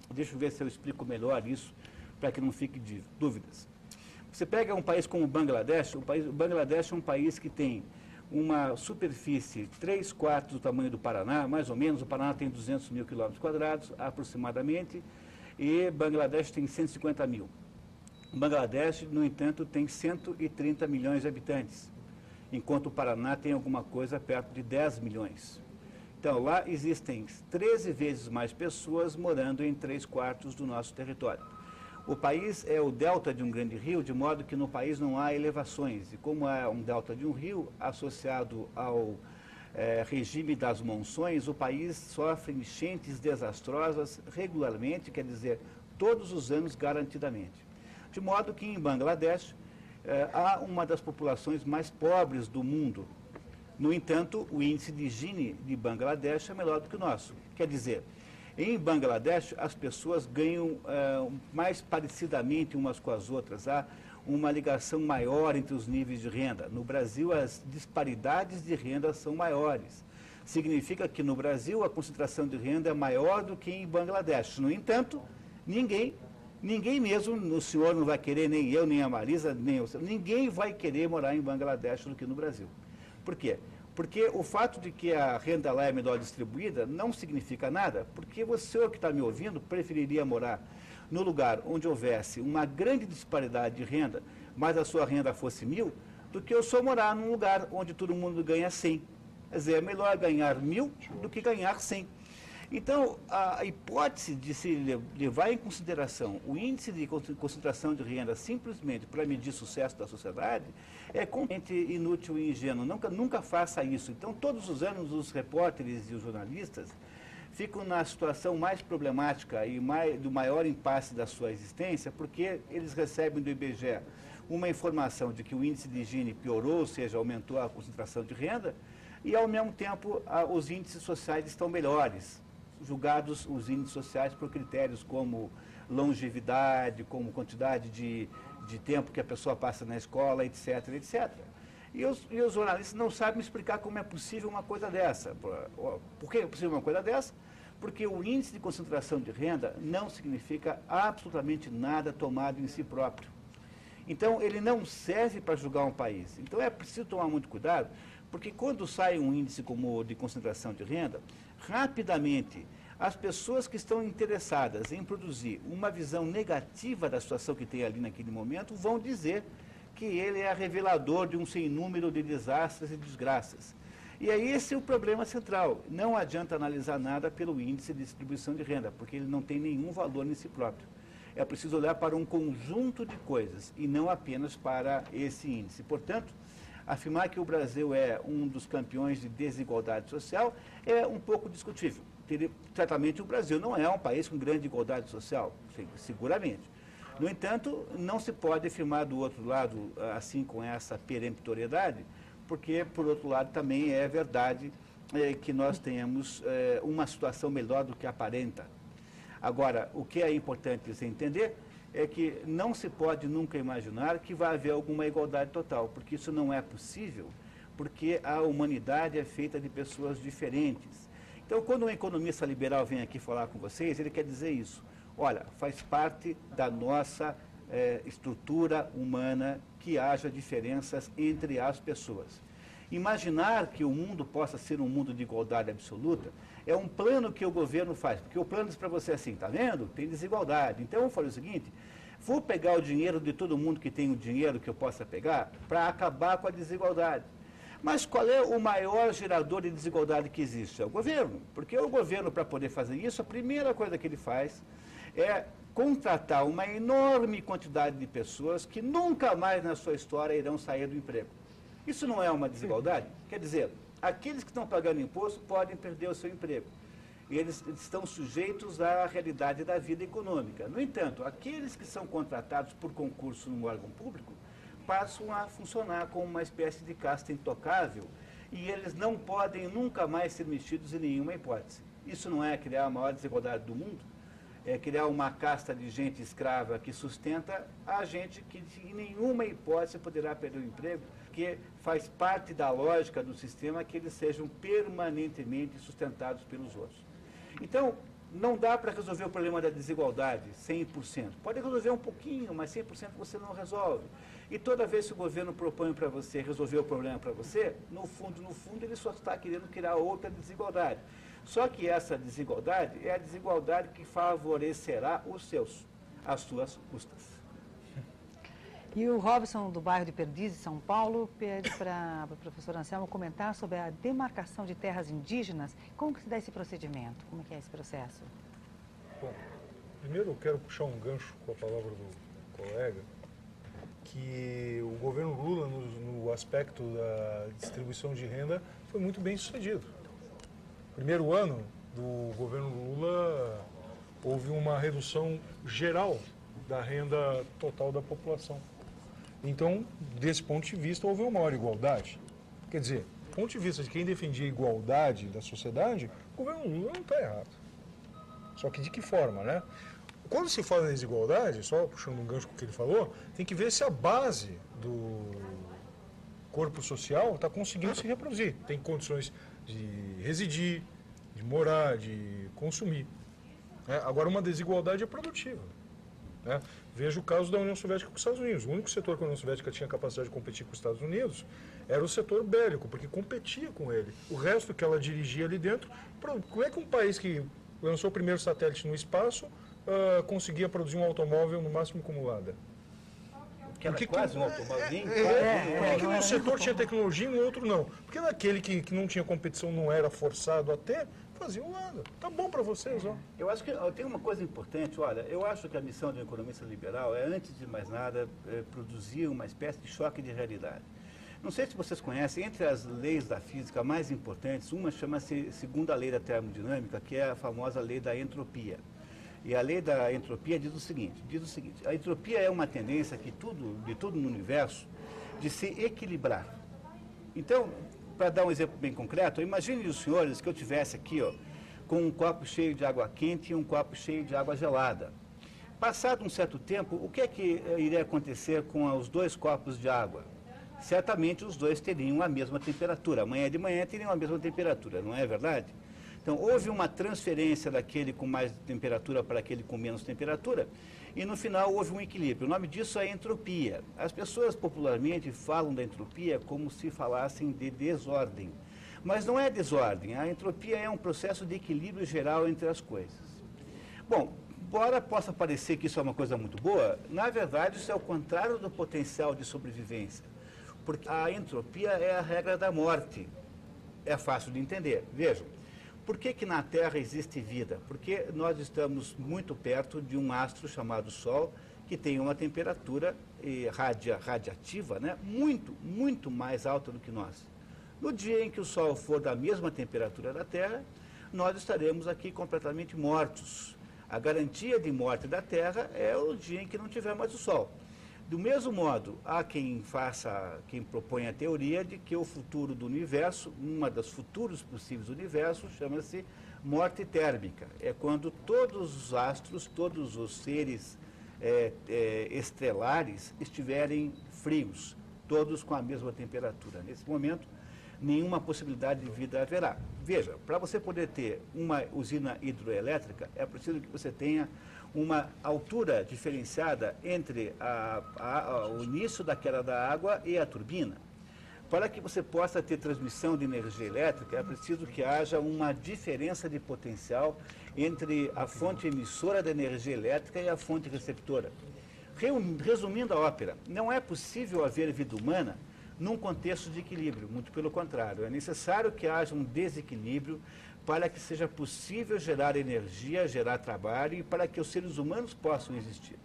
Deixa eu ver se eu explico melhor isso, para que não fique dúvidas. Você pega um país como o Bangladesh, o Bangladesh é um país que tem uma superfície 3/4 do tamanho do Paraná, mais ou menos. O Paraná tem 200 mil quilômetros quadrados, aproximadamente, e Bangladesh tem 150 mil. Bangladesh, no entanto, tem 130 milhões de habitantes, enquanto o Paraná tem alguma coisa perto de 10 milhões. Então, lá existem 13 vezes mais pessoas morando em 3/4 do nosso território. O país é o delta de um grande rio, de modo que no país não há elevações. E como é um delta de um rio, associado ao regime das monções, o país sofre enchentes desastrosas regularmente, quer dizer, todos os anos garantidamente. De modo que em Bangladesh, há uma das populações mais pobres do mundo. No entanto, o índice de Gini de Bangladesh é melhor do que o nosso. Quer dizer, em Bangladesh, as pessoas ganham mais parecidamente umas com as outras. Há uma ligação maior entre os níveis de renda. No Brasil, as disparidades de renda são maiores. Significa que no Brasil a concentração de renda é maior do que em Bangladesh. No entanto, ninguém mesmo, o senhor não vai querer, nem eu, nem a Marisa, nem eu, ninguém vai querer morar em Bangladesh do que no Brasil. Por quê? Porque o fato de que a renda lá é melhor distribuída não significa nada, porque você que está me ouvindo preferiria morar no lugar onde houvesse uma grande disparidade de renda, mas a sua renda fosse 1.000, do que eu só morar num lugar onde todo mundo ganha 100. Quer dizer, é melhor ganhar 1.000 do que ganhar 100. Então, a hipótese de se levar em consideração o índice de concentração de renda simplesmente para medir sucesso da sociedade é completamente inútil e ingênuo. Nunca faça isso. Então, todos os anos, os repórteres e os jornalistas ficam na situação mais problemática e do maior impasse da sua existência, porque eles recebem do IBGE uma informação de que o índice de Gini piorou, ou seja, aumentou a concentração de renda, e, ao mesmo tempo, os índices sociais estão melhores, julgados os índices sociais por critérios como longevidade, como quantidade de tempo que a pessoa passa na escola, etc, etc. E os jornalistas não sabem explicar como é possível uma coisa dessa. Por que é possível uma coisa dessa? Porque o índice de concentração de renda não significa absolutamente nada tomado em si próprio. Então, ele não serve para julgar um país. Então, é preciso tomar muito cuidado, porque quando sai um índice como o de concentração de renda, rapidamente as pessoas que estão interessadas em produzir uma visão negativa da situação que tem ali naquele momento vão dizer que ele é revelador de um sem número de desastres e desgraças. E aí esse é o problema central. Não adianta analisar nada pelo índice de distribuição de renda, porque ele não tem nenhum valor em si próprio. É preciso olhar para um conjunto de coisas e não apenas para esse índice. Portanto, afirmar que o Brasil é um dos campeões de desigualdade social é um pouco discutível. Certamente o Brasil não é um país com grande igualdade social, seguramente. No entanto, não se pode afirmar do outro lado, assim, com essa peremptoriedade, porque, por outro lado, também é verdade que nós tenhamos uma situação melhor do que aparenta. Agora, o que é importante você entender é que não se pode nunca imaginar que vai haver alguma igualdade total, porque isso não é possível, porque a humanidade é feita de pessoas diferentes. Então, quando um economista liberal vem aqui falar com vocês, ele quer dizer isso. Olha, faz parte da nossa estrutura humana que haja diferenças entre as pessoas. Imaginar que o mundo possa ser um mundo de igualdade absoluta é um plano que o governo faz, porque o plano diz para você assim, tá vendo? Tem desigualdade. Então, eu falo o seguinte, vou pegar o dinheiro de todo mundo que tem o dinheiro que eu possa pegar para acabar com a desigualdade. Mas qual é o maior gerador de desigualdade que existe? É o governo. Porque o governo, para poder fazer isso, a primeira coisa que ele faz é contratar uma enorme quantidade de pessoas que nunca mais na sua história irão sair do emprego. Isso não é uma desigualdade? Quer dizer, aqueles que estão pagando imposto podem perder o seu emprego. E eles estão sujeitos à realidade da vida econômica. No entanto, aqueles que são contratados por concurso num órgão público passam a funcionar como uma espécie de casta intocável e eles não podem nunca mais ser mexidos em nenhuma hipótese. Isso não é criar a maior desigualdade do mundo? É criar uma casta de gente escrava que sustenta a gente que em nenhuma hipótese poderá perder o emprego, que faz parte da lógica do sistema que eles sejam permanentemente sustentados pelos outros. Então, não dá para resolver o problema da desigualdade 100%. Pode resolver um pouquinho, mas 100% você não resolve. E toda vez que o governo propõe para você resolver o problema para você, no fundo, ele só está querendo criar outra desigualdade. Só que essa desigualdade é a desigualdade que favorecerá as suas custas. E o Robson, do bairro de Perdizes, São Paulo, pede para o professor Anselmo comentar sobre a demarcação de terras indígenas. Como que se dá esse procedimento? Como que é esse processo? Bom, primeiro eu quero puxar um gancho com a palavra do colega, que o governo Lula, no aspecto da distribuição de renda, foi muito bem sucedido. Primeiro ano do governo Lula, houve uma redução geral da renda total da população. Então, desse ponto de vista, houve uma maior igualdade. Quer dizer, do ponto de vista de quem defendia a igualdade da sociedade, o governo Lula não está errado. Só que de que forma, né? Quando se fala em desigualdade, só puxando um gancho com o que ele falou, tem que ver se a base do corpo social está conseguindo se reproduzir. Tem condições de residir, de morar, de consumir. Agora, uma desigualdade é produtiva. Né? Veja o caso da União Soviética com os Estados Unidos. O único setor que a União Soviética tinha capacidade de competir com os Estados Unidos era o setor bélico, porque competia com ele. O resto que ela dirigia ali dentro, como é que um país que lançou o primeiro satélite no espaço conseguia produzir um automóvel no máximo como Lada? Que era quase um automóvel. Por que um setor tinha tecnologia e no outro não? Porque naquele que não tinha competição, não era forçado a ter, fazia um Lada. Tá bom para vocês, ó. Eu acho que tem uma coisa importante, olha, eu acho que a missão de um economista liberal é, antes de mais nada, produzir uma espécie de choque de realidade. Não sei se vocês conhecem, entre as leis da física mais importantes, uma chama-se segunda lei da termodinâmica, que é a famosa lei da entropia. E a lei da entropia diz o seguinte, a entropia é uma tendência de tudo no universo, de se equilibrar. Então, para dar um exemplo bem concreto, imagine os senhores que eu tivesse aqui, ó, com um copo cheio de água quente e um copo cheio de água gelada. Passado um certo tempo, o que é que iria acontecer com os dois copos de água? Certamente os dois teriam a mesma temperatura. Amanhã de manhã teriam a mesma temperatura, não é verdade? Então, houve uma transferência daquele com mais temperatura para aquele com menos temperatura e, no final, houve um equilíbrio. O nome disso é entropia. As pessoas, popularmente, falam da entropia como se falassem de desordem. Mas não é desordem. A entropia é um processo de equilíbrio geral entre as coisas. Bom, embora possa parecer que isso é uma coisa muito boa, na verdade, isso é o contrário do potencial de sobrevivência. Porque a entropia é a regra da morte. É fácil de entender. Vejam. Por que na Terra existe vida? Porque nós estamos muito perto de um astro chamado Sol, que tem uma temperatura radiativa, né, muito mais alta do que nós. No dia em que o Sol for da mesma temperatura da Terra, nós estaremos aqui completamente mortos. A garantia de morte da Terra é o dia em que não tiver mais o Sol. Do mesmo modo, há quem propõe a teoria de que o futuro do universo, uma das futuros possíveis universos, chama-se morte térmica. É quando todos os astros, todos os seres estelares estiverem frios, todos com a mesma temperatura. Nesse momento, nenhuma possibilidade de vida haverá. Veja, para você poder ter uma usina hidroelétrica, é preciso que você tenha uma altura diferenciada entre o início da queda da água e a turbina. Para que você possa ter transmissão de energia elétrica, é preciso que haja uma diferença de potencial entre a fonte emissora da energia elétrica e a fonte receptora. Resumindo a ópera, não é possível haver vida humana num contexto de equilíbrio, muito pelo contrário. É necessário que haja um desequilíbrio para que seja possível gerar energia, gerar trabalho e para que os seres humanos possam existir.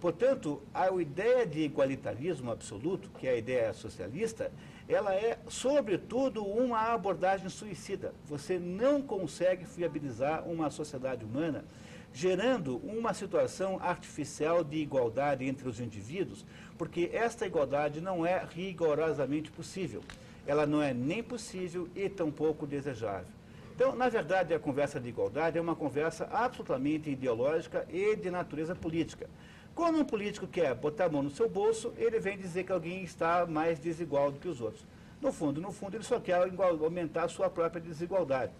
Portanto, a ideia de igualitarismo absoluto, que é a ideia socialista, ela é, sobretudo, uma abordagem suicida. Você não consegue viabilizar uma sociedade humana gerando uma situação artificial de igualdade entre os indivíduos, porque esta igualdade não é rigorosamente possível. Ela não é nem possível e tampouco desejável. Então, na verdade, a conversa de igualdade é uma conversa absolutamente ideológica e de natureza política. Quando um político quer botar a mão no seu bolso, ele vem dizer que alguém está mais desigual do que os outros. No fundo, ele só quer aumentar a sua própria desigualdade.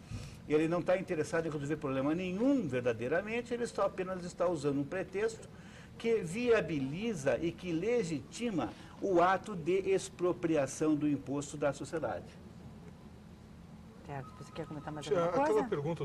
Ele não está interessado em resolver problema nenhum verdadeiramente, ele apenas está usando um pretexto que viabiliza e que legitima o ato de expropriação do imposto da sociedade. Certo. Você quer comentar mais alguma coisa? Aquela pergunta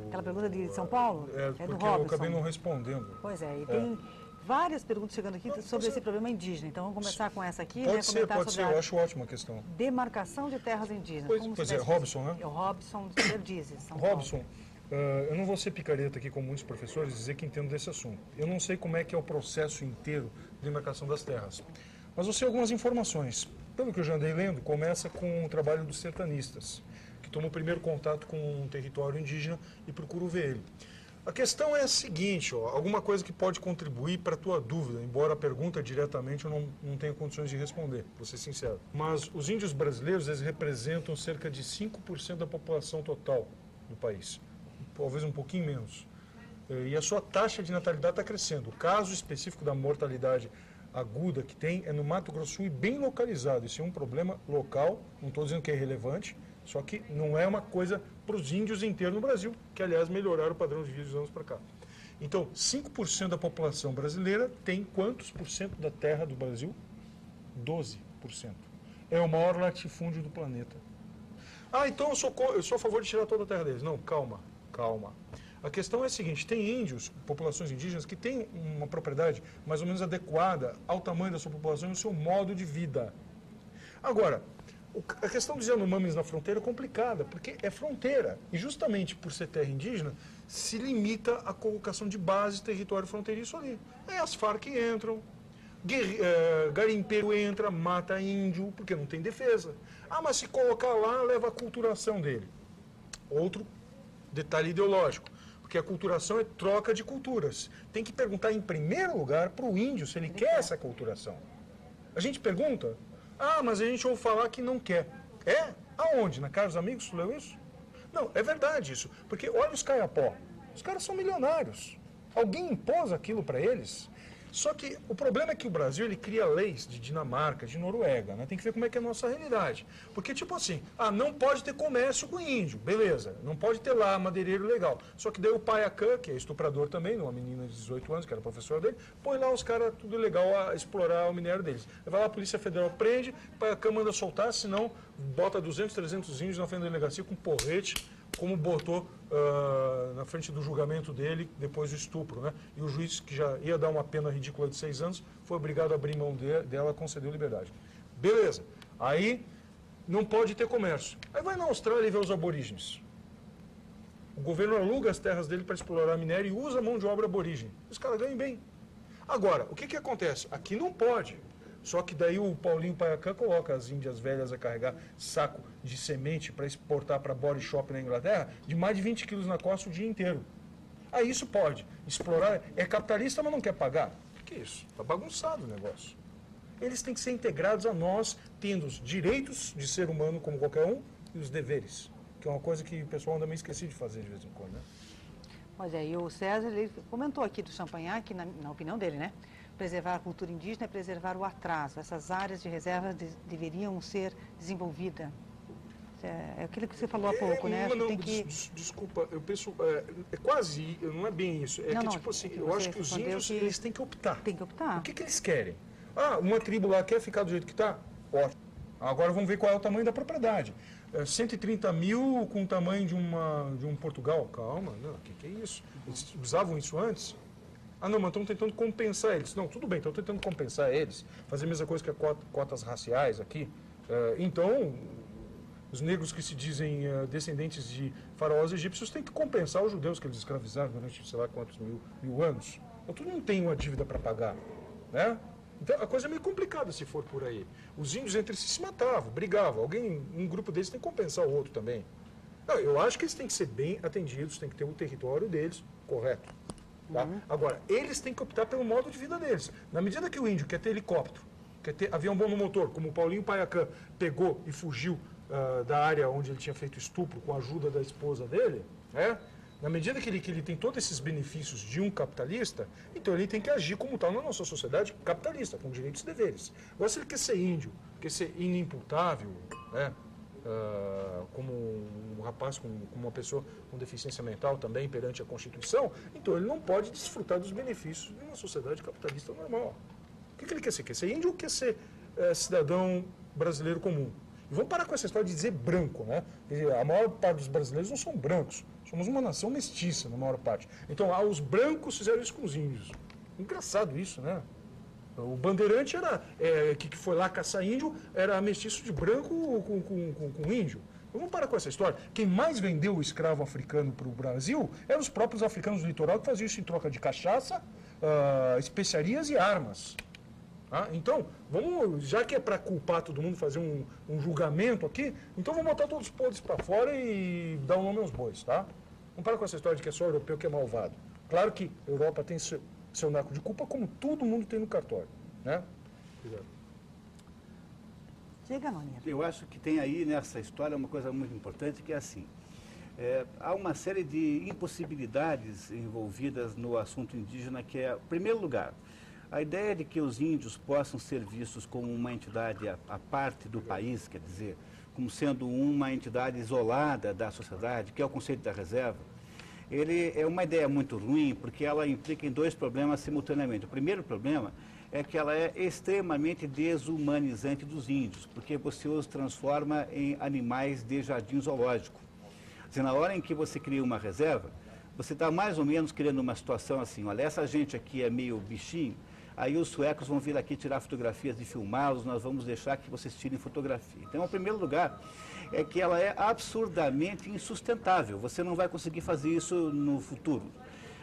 Aquela pergunta de São Paulo? É do porque Robson. eu acabei não respondendo. Pois é, e tem várias perguntas chegando aqui sobre esse problema indígena. Então, vamos começar com essa aqui, Pode ser, eu acho ótima a questão. Demarcação de terras indígenas. Pois é, Robson, né? É o Robson de Perdizes, São Robson, eu não vou ser picareta aqui com muitos professores e dizer que entendo desse assunto. Eu não sei como é que é o processo inteiro de demarcação das terras. Mas eu sei algumas informações. Pelo que eu já andei lendo, começa com o trabalho dos sertanistas, que tomam o primeiro contato com um território indígena e procuram ver ele. A questão é a seguinte, ó, alguma coisa que pode contribuir para a tua dúvida, embora a pergunta diretamente eu não tenha condições de responder, vou ser sincero. Mas os índios brasileiros, eles representam cerca de 5% da população total do país, talvez um pouquinho menos. E a sua taxa de natalidade está crescendo. O caso específico da mortalidade aguda que tem é no Mato Grosso do Sul e bem localizado. Isso é um problema local, não estou dizendo que é irrelevante, só que não é uma coisa para os índios inteiros no Brasil, que, aliás, melhoraram o padrão de vida dos anos para cá. Então, 5% da população brasileira tem quantos por cento da terra do Brasil? 12%. É o maior latifúndio do planeta. Ah, então eu sou a favor de tirar toda a terra deles. Não, calma. A questão é a seguinte, tem índios, populações indígenas, que têm uma propriedade mais ou menos adequada ao tamanho da sua população e ao seu modo de vida. Agora, a questão dos Yanomamis na fronteira é complicada, porque é fronteira. E justamente por ser terra indígena, se limita à colocação de base de território fronteiriço ali. Aí as Farc entram, garimpeiro entra, mata índio, porque não tem defesa. Ah, mas se colocar lá, leva a aculturação dele. Outro detalhe ideológico, porque a aculturação é troca de culturas. Tem que perguntar em primeiro lugar para o índio se ele quer essa aculturação. A gente pergunta... Ah, mas a gente ouve falar que não quer. É? Aonde? Na casa dos amigos? Tu leu isso? Não, é verdade isso. Porque olha os Caiapó. Os caras são milionários. Alguém impôs aquilo para eles. Só que o problema é que o Brasil ele cria leis de Dinamarca, de Noruega, né? Tem que ver como é que é a nossa realidade. Porque, tipo assim, não pode ter comércio com índio, beleza. Não pode ter lá madeireiro legal. Só que daí o Paiacã, que é estuprador também, uma menina de 18 anos, que era professora dele, põe lá os caras tudo legal a explorar o minério deles. Aí vai lá, a Polícia Federal prende, o Paiacã manda soltar, senão bota 200, 300 índios na frente da delegacia com porrete, como botou na frente do julgamento dele depois do estupro, né? E o juiz, que já ia dar uma pena ridícula de 6 anos, foi obrigado a abrir mão dela, concedeu liberdade. Beleza. Aí não pode ter comércio. Aí vai na Austrália e vê os aborígenes. O governo aluga as terras dele para explorar minério e usa a mão de obra aborígene. Os caras ganham bem. Agora, o que acontece? Aqui não pode. Só que daí o Paulinho Paiacã coloca as índias velhas a carregar saco de semente para exportar para body shop na Inglaterra de mais de 20 quilos na costa o dia inteiro. Aí isso pode. Explorar é capitalista, mas não quer pagar. O que é isso? Está bagunçado o negócio. Eles têm que ser integrados a nós, tendo os direitos de ser humano como qualquer um e os deveres. Que é uma coisa que o pessoal anda meio esquecido de fazer de vez em quando, né? Pois é, e o César ele comentou aqui do Champagnat, na opinião dele, né? Preservar a cultura indígena é preservar o atraso. Essas áreas de reserva deveriam ser desenvolvidas. É aquilo que você falou há pouco, né? Desculpa, eu penso, é quase, não é bem isso. É que, tipo assim, eu acho que os índios, eles têm que optar. Tem que optar. O que eles querem? Ah, uma tribo lá quer ficar do jeito que está? Ótimo. Agora vamos ver qual é o tamanho da propriedade. 130 mil com o tamanho de um Portugal. Calma, não, o que é isso? Eles usavam isso antes? Ah, não, mas estão tentando compensar eles. Não, tudo bem, estão tentando compensar eles. Fazer a mesma coisa que cotas raciais aqui. Então, os negros que se dizem descendentes de faraós egípcios têm que compensar os judeus que eles escravizaram durante, sei lá, quantos mil anos. Então, todo mundo tem uma dívida para pagar, né? Então, a coisa é meio complicada se for por aí. Os índios entre si se matavam, brigavam. Um grupo deles tem que compensar o outro também. Não, eu acho que eles têm que ser bem atendidos, tem que ter o território deles correto. Tá? Agora, eles têm que optar pelo modo de vida deles. Na medida que o índio quer ter helicóptero, quer ter avião bom no motor, como o Paulinho Paiacã pegou e fugiu da área onde ele tinha feito estupro com a ajuda da esposa dele, né? Na medida que ele tem todos esses benefícios de um capitalista, então ele tem que agir como tal na nossa sociedade capitalista, com direitos e deveres. Agora, se ele quer ser índio, quer ser inimputável, né? Como um rapaz, como uma pessoa com deficiência mental também perante a Constituição, então ele não pode desfrutar dos benefícios de uma sociedade capitalista normal. O que ele quer ser? Quer ser índio ou quer ser cidadão brasileiro comum? E vamos parar com essa história de dizer branco, né? A maior parte dos brasileiros não são brancos. Somos uma nação mestiça, na maior parte. Então, os brancos fizeram isso com os índios. Engraçado isso, né? O bandeirante que foi lá caçar índio, era mestiço de branco com índio. Então, vamos parar com essa história. Quem mais vendeu o escravo africano para o Brasil eram os próprios africanos do litoral que faziam isso em troca de cachaça, especiarias e armas. Então, já que é para culpar todo mundo, fazer um julgamento aqui, então vamos botar todos os podres para fora e dar um nome aos bois, tá? Não para com essa história de que é só europeu que é malvado. Claro que a Europa tem seu naco de culpa, como todo mundo tem no cartório, né? Obrigado. Diga, Maninha. Eu acho que tem aí nessa história uma coisa muito importante, que é assim, há uma série de impossibilidades envolvidas no assunto indígena, que é, em primeiro lugar, a ideia de que os índios possam ser vistos como uma entidade à parte do país, quer dizer, como sendo uma entidade isolada da sociedade, que é o conceito da reserva, ele é uma ideia muito ruim, porque ela implica em dois problemas simultaneamente. O primeiro problema é que ela é extremamente desumanizante dos índios, porque você os transforma em animais de jardim zoológico. Quer dizer, na hora em que você cria uma reserva, você está mais ou menos criando uma situação assim, olha, essa gente aqui é meio bichinho, aí os suecos vão vir aqui tirar fotografias e filmá-los, nós vamos deixar que vocês tirem fotografia. Então, em primeiro lugar, é que ela é absurdamente insustentável. Você não vai conseguir fazer isso no futuro.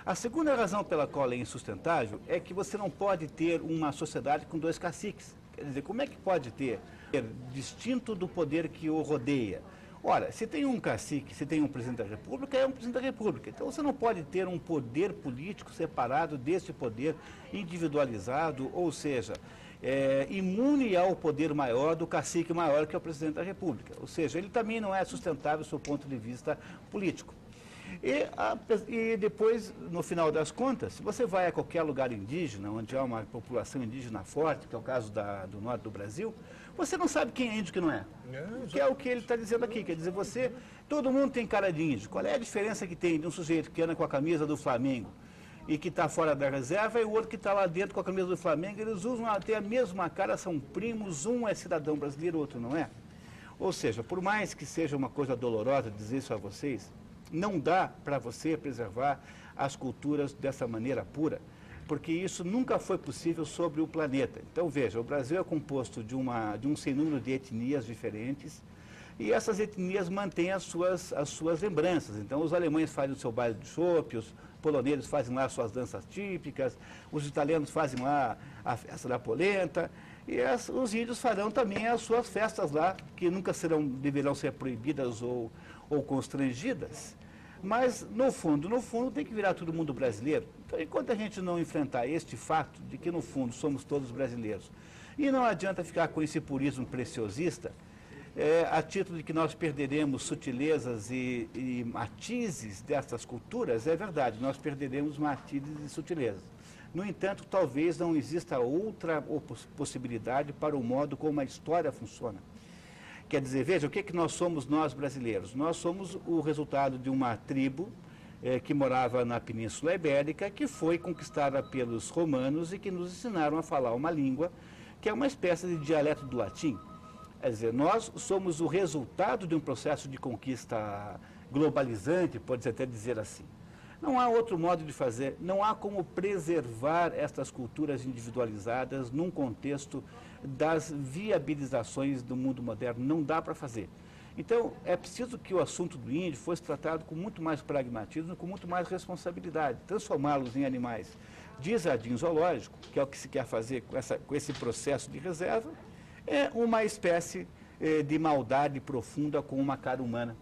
A segunda razão pela qual é insustentável é que você não pode ter uma sociedade com dois caciques. Quer dizer, como é que pode ter distinto do poder que o rodeia? Ora, se tem um cacique, se tem um presidente da República, é um presidente da República. Então você não pode ter um poder político separado desse poder individualizado, ou seja, imune ao poder maior do cacique maior, que é o presidente da República. Ou seja, ele também não é sustentável do seu ponto de vista político. E depois, no final das contas, se você vai a qualquer lugar indígena, onde há uma população indígena forte, que é o caso do norte do Brasil, você não sabe quem é índio e quem não é. Que é o que ele está dizendo aqui. Quer dizer, todo mundo tem cara de índio. Qual é a diferença que tem de um sujeito que anda com a camisa do Flamengo e que está fora da reserva e o outro que está lá dentro com a camisa do Flamengo? Eles usam até a mesma cara, são primos, um é cidadão brasileiro, o outro não é. Ou seja, por mais que seja uma coisa dolorosa dizer isso a vocês, não dá para você preservar as culturas dessa maneira pura, porque isso nunca foi possível sobre o planeta. Então, veja, o Brasil é composto de um sem número de etnias diferentes, e essas etnias mantêm as suas lembranças. Então, os alemães fazem o seu baile de chope, os poloneses fazem lá as suas danças típicas, os italianos fazem lá a festa da polenta, e os índios farão também as suas festas lá, que nunca deverão ser proibidas ou constrangidas. Mas, no fundo, tem que virar todo mundo brasileiro. Então, enquanto a gente não enfrentar este fato de que, no fundo, somos todos brasileiros, e não adianta ficar com esse purismo preciosista, a título de que nós perderemos sutilezas e matizes dessas culturas, é verdade, nós perderemos matizes e sutilezas. No entanto, talvez não exista outra possibilidade para o modo como a história funciona. Quer dizer, veja, o que nós somos, nós brasileiros? Nós somos o resultado de uma tribo que morava na Península Ibérica, que foi conquistada pelos romanos e que nos ensinaram a falar uma língua que é uma espécie de dialeto do latim. Quer dizer, nós somos o resultado de um processo de conquista globalizante, pode-se até dizer assim. Não há outro modo de fazer, não há como preservar estas culturas individualizadas num contexto das viabilizações do mundo moderno. Não dá para fazer. Então, é preciso que o assunto do índio fosse tratado com muito mais pragmatismo, com muito mais responsabilidade. Transformá-los em animais de jardim zoológico, que é o que se quer fazer com esse processo de reserva, é uma espécie de maldade profunda com uma cara humana.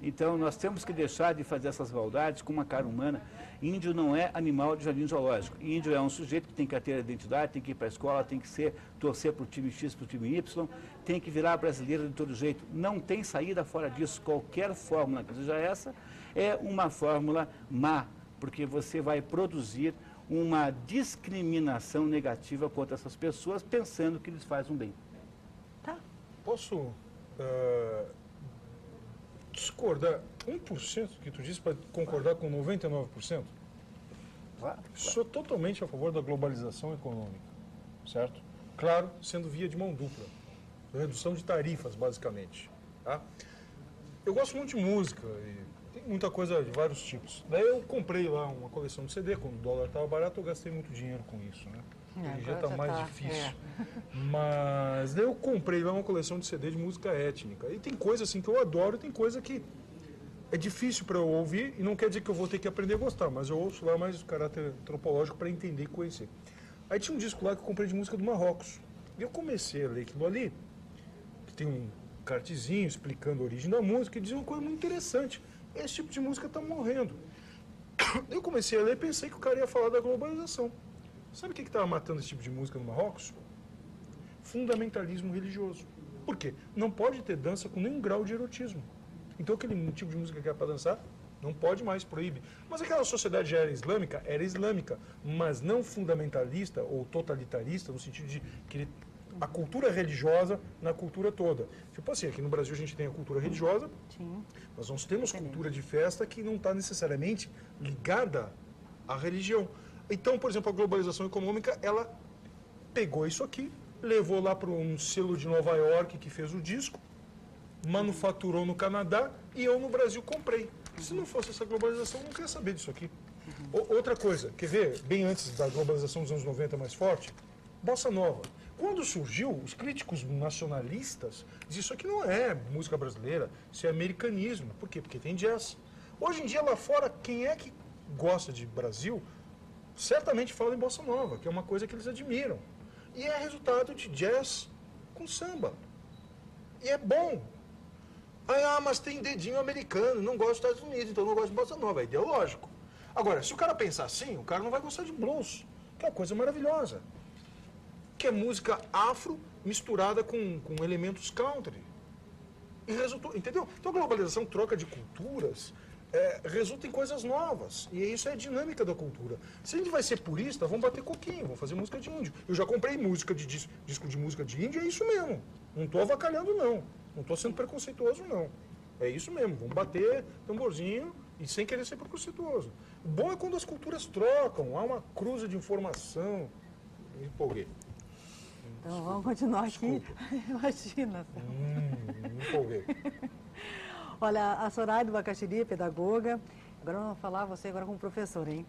Então, nós temos que deixar de fazer essas maldades com uma cara humana. Índio não é animal de jardim zoológico. Índio é um sujeito que tem que ter a identidade, tem que ir para a escola, tem que torcer para o time X, para o time Y, tem que virar brasileiro de todo jeito. Não tem saída fora disso. Qualquer fórmula que seja essa é uma fórmula má, porque você vai produzir uma discriminação negativa contra essas pessoas, pensando que lhes faz um bem. Tá. Posso discordar 1% que tu disse para concordar com 99%? Claro. Sou totalmente a favor da globalização econômica, certo? Claro, sendo via de mão dupla. Redução de tarifas, basicamente. Tá? Eu gosto muito de música e tem muita coisa de vários tipos. Daí eu comprei lá uma coleção de CD, quando o dólar estava barato, eu gastei muito dinheiro com isso, né? Hoje já está mais difícil. Mas daí eu comprei lá uma coleção de CD de música étnica. E tem coisa assim que eu adoro, tem coisa que é difícil para eu ouvir, e não quer dizer que eu vou ter que aprender a gostar, mas eu ouço lá mais o caráter antropológico para entender e conhecer. Aí tinha um disco lá que eu comprei de música do Marrocos. E eu comecei a ler aquilo ali, que tem um cartezinho explicando a origem da música, e dizia uma coisa muito interessante. esse tipo de música está morrendo. Eu comecei a ler e pensei que o cara ia falar da globalização. Sabe o que estava matando esse tipo de música no Marrocos? Fundamentalismo religioso. Por quê? Não pode ter dança com nenhum grau de erotismo. Então aquele tipo de música que é para dançar, não pode mais, proíbe. Mas aquela sociedade já era islâmica, mas não fundamentalista ou totalitarista, no sentido de querer a cultura religiosa na cultura toda. Tipo assim, aqui no Brasil a gente tem a cultura religiosa, Sim. nós temos cultura de festa que não está necessariamente ligada à religião. Então, por exemplo, a globalização econômica, ela pegou isso aqui, levou lá para um selo de Nova York que fez o disco, manufaturou no Canadá e eu no Brasil comprei. Se não fosse essa globalização, eu não queria saber disso aqui. Outra coisa, quer ver, bem antes da globalização dos anos 90 mais forte, Bossa Nova. Quando surgiu, os críticos nacionalistas diziam isso aqui não é música brasileira, isso é americanismo. Por quê? Porque tem jazz. Hoje em dia, lá fora, quem é que gosta de Brasil, certamente fala em Bossa Nova, que é uma coisa que eles admiram. E é resultado de jazz com samba. E é bom. Mas tem dedinho americano, não gosta dos Estados Unidos, então não gosta de Bossa Nova. É ideológico. Agora, se o cara pensar assim, o cara não vai gostar de blues, que é uma coisa maravilhosa. Que é música afro misturada com elementos country. E resultou, entendeu? Então a globalização, troca de culturas, resulta em coisas novas. E isso é a dinâmica da cultura. Se a gente vai ser purista, vamos bater coquinho, vamos fazer música de índio. Eu já comprei música de disco de música de índio, é isso mesmo. Não estou avacalhando, não. Não estou sendo preconceituoso, não. É isso mesmo, vamos bater tamborzinho e sem querer ser preconceituoso. O bom é quando as culturas trocam, há uma cruza de informação. Me empolguei. Então vamos continuar aqui. Imagina. Me empolguei. Olha, a Soraya do Bacaxiri, pedagoga. Agora vamos falar você agora como professor, hein?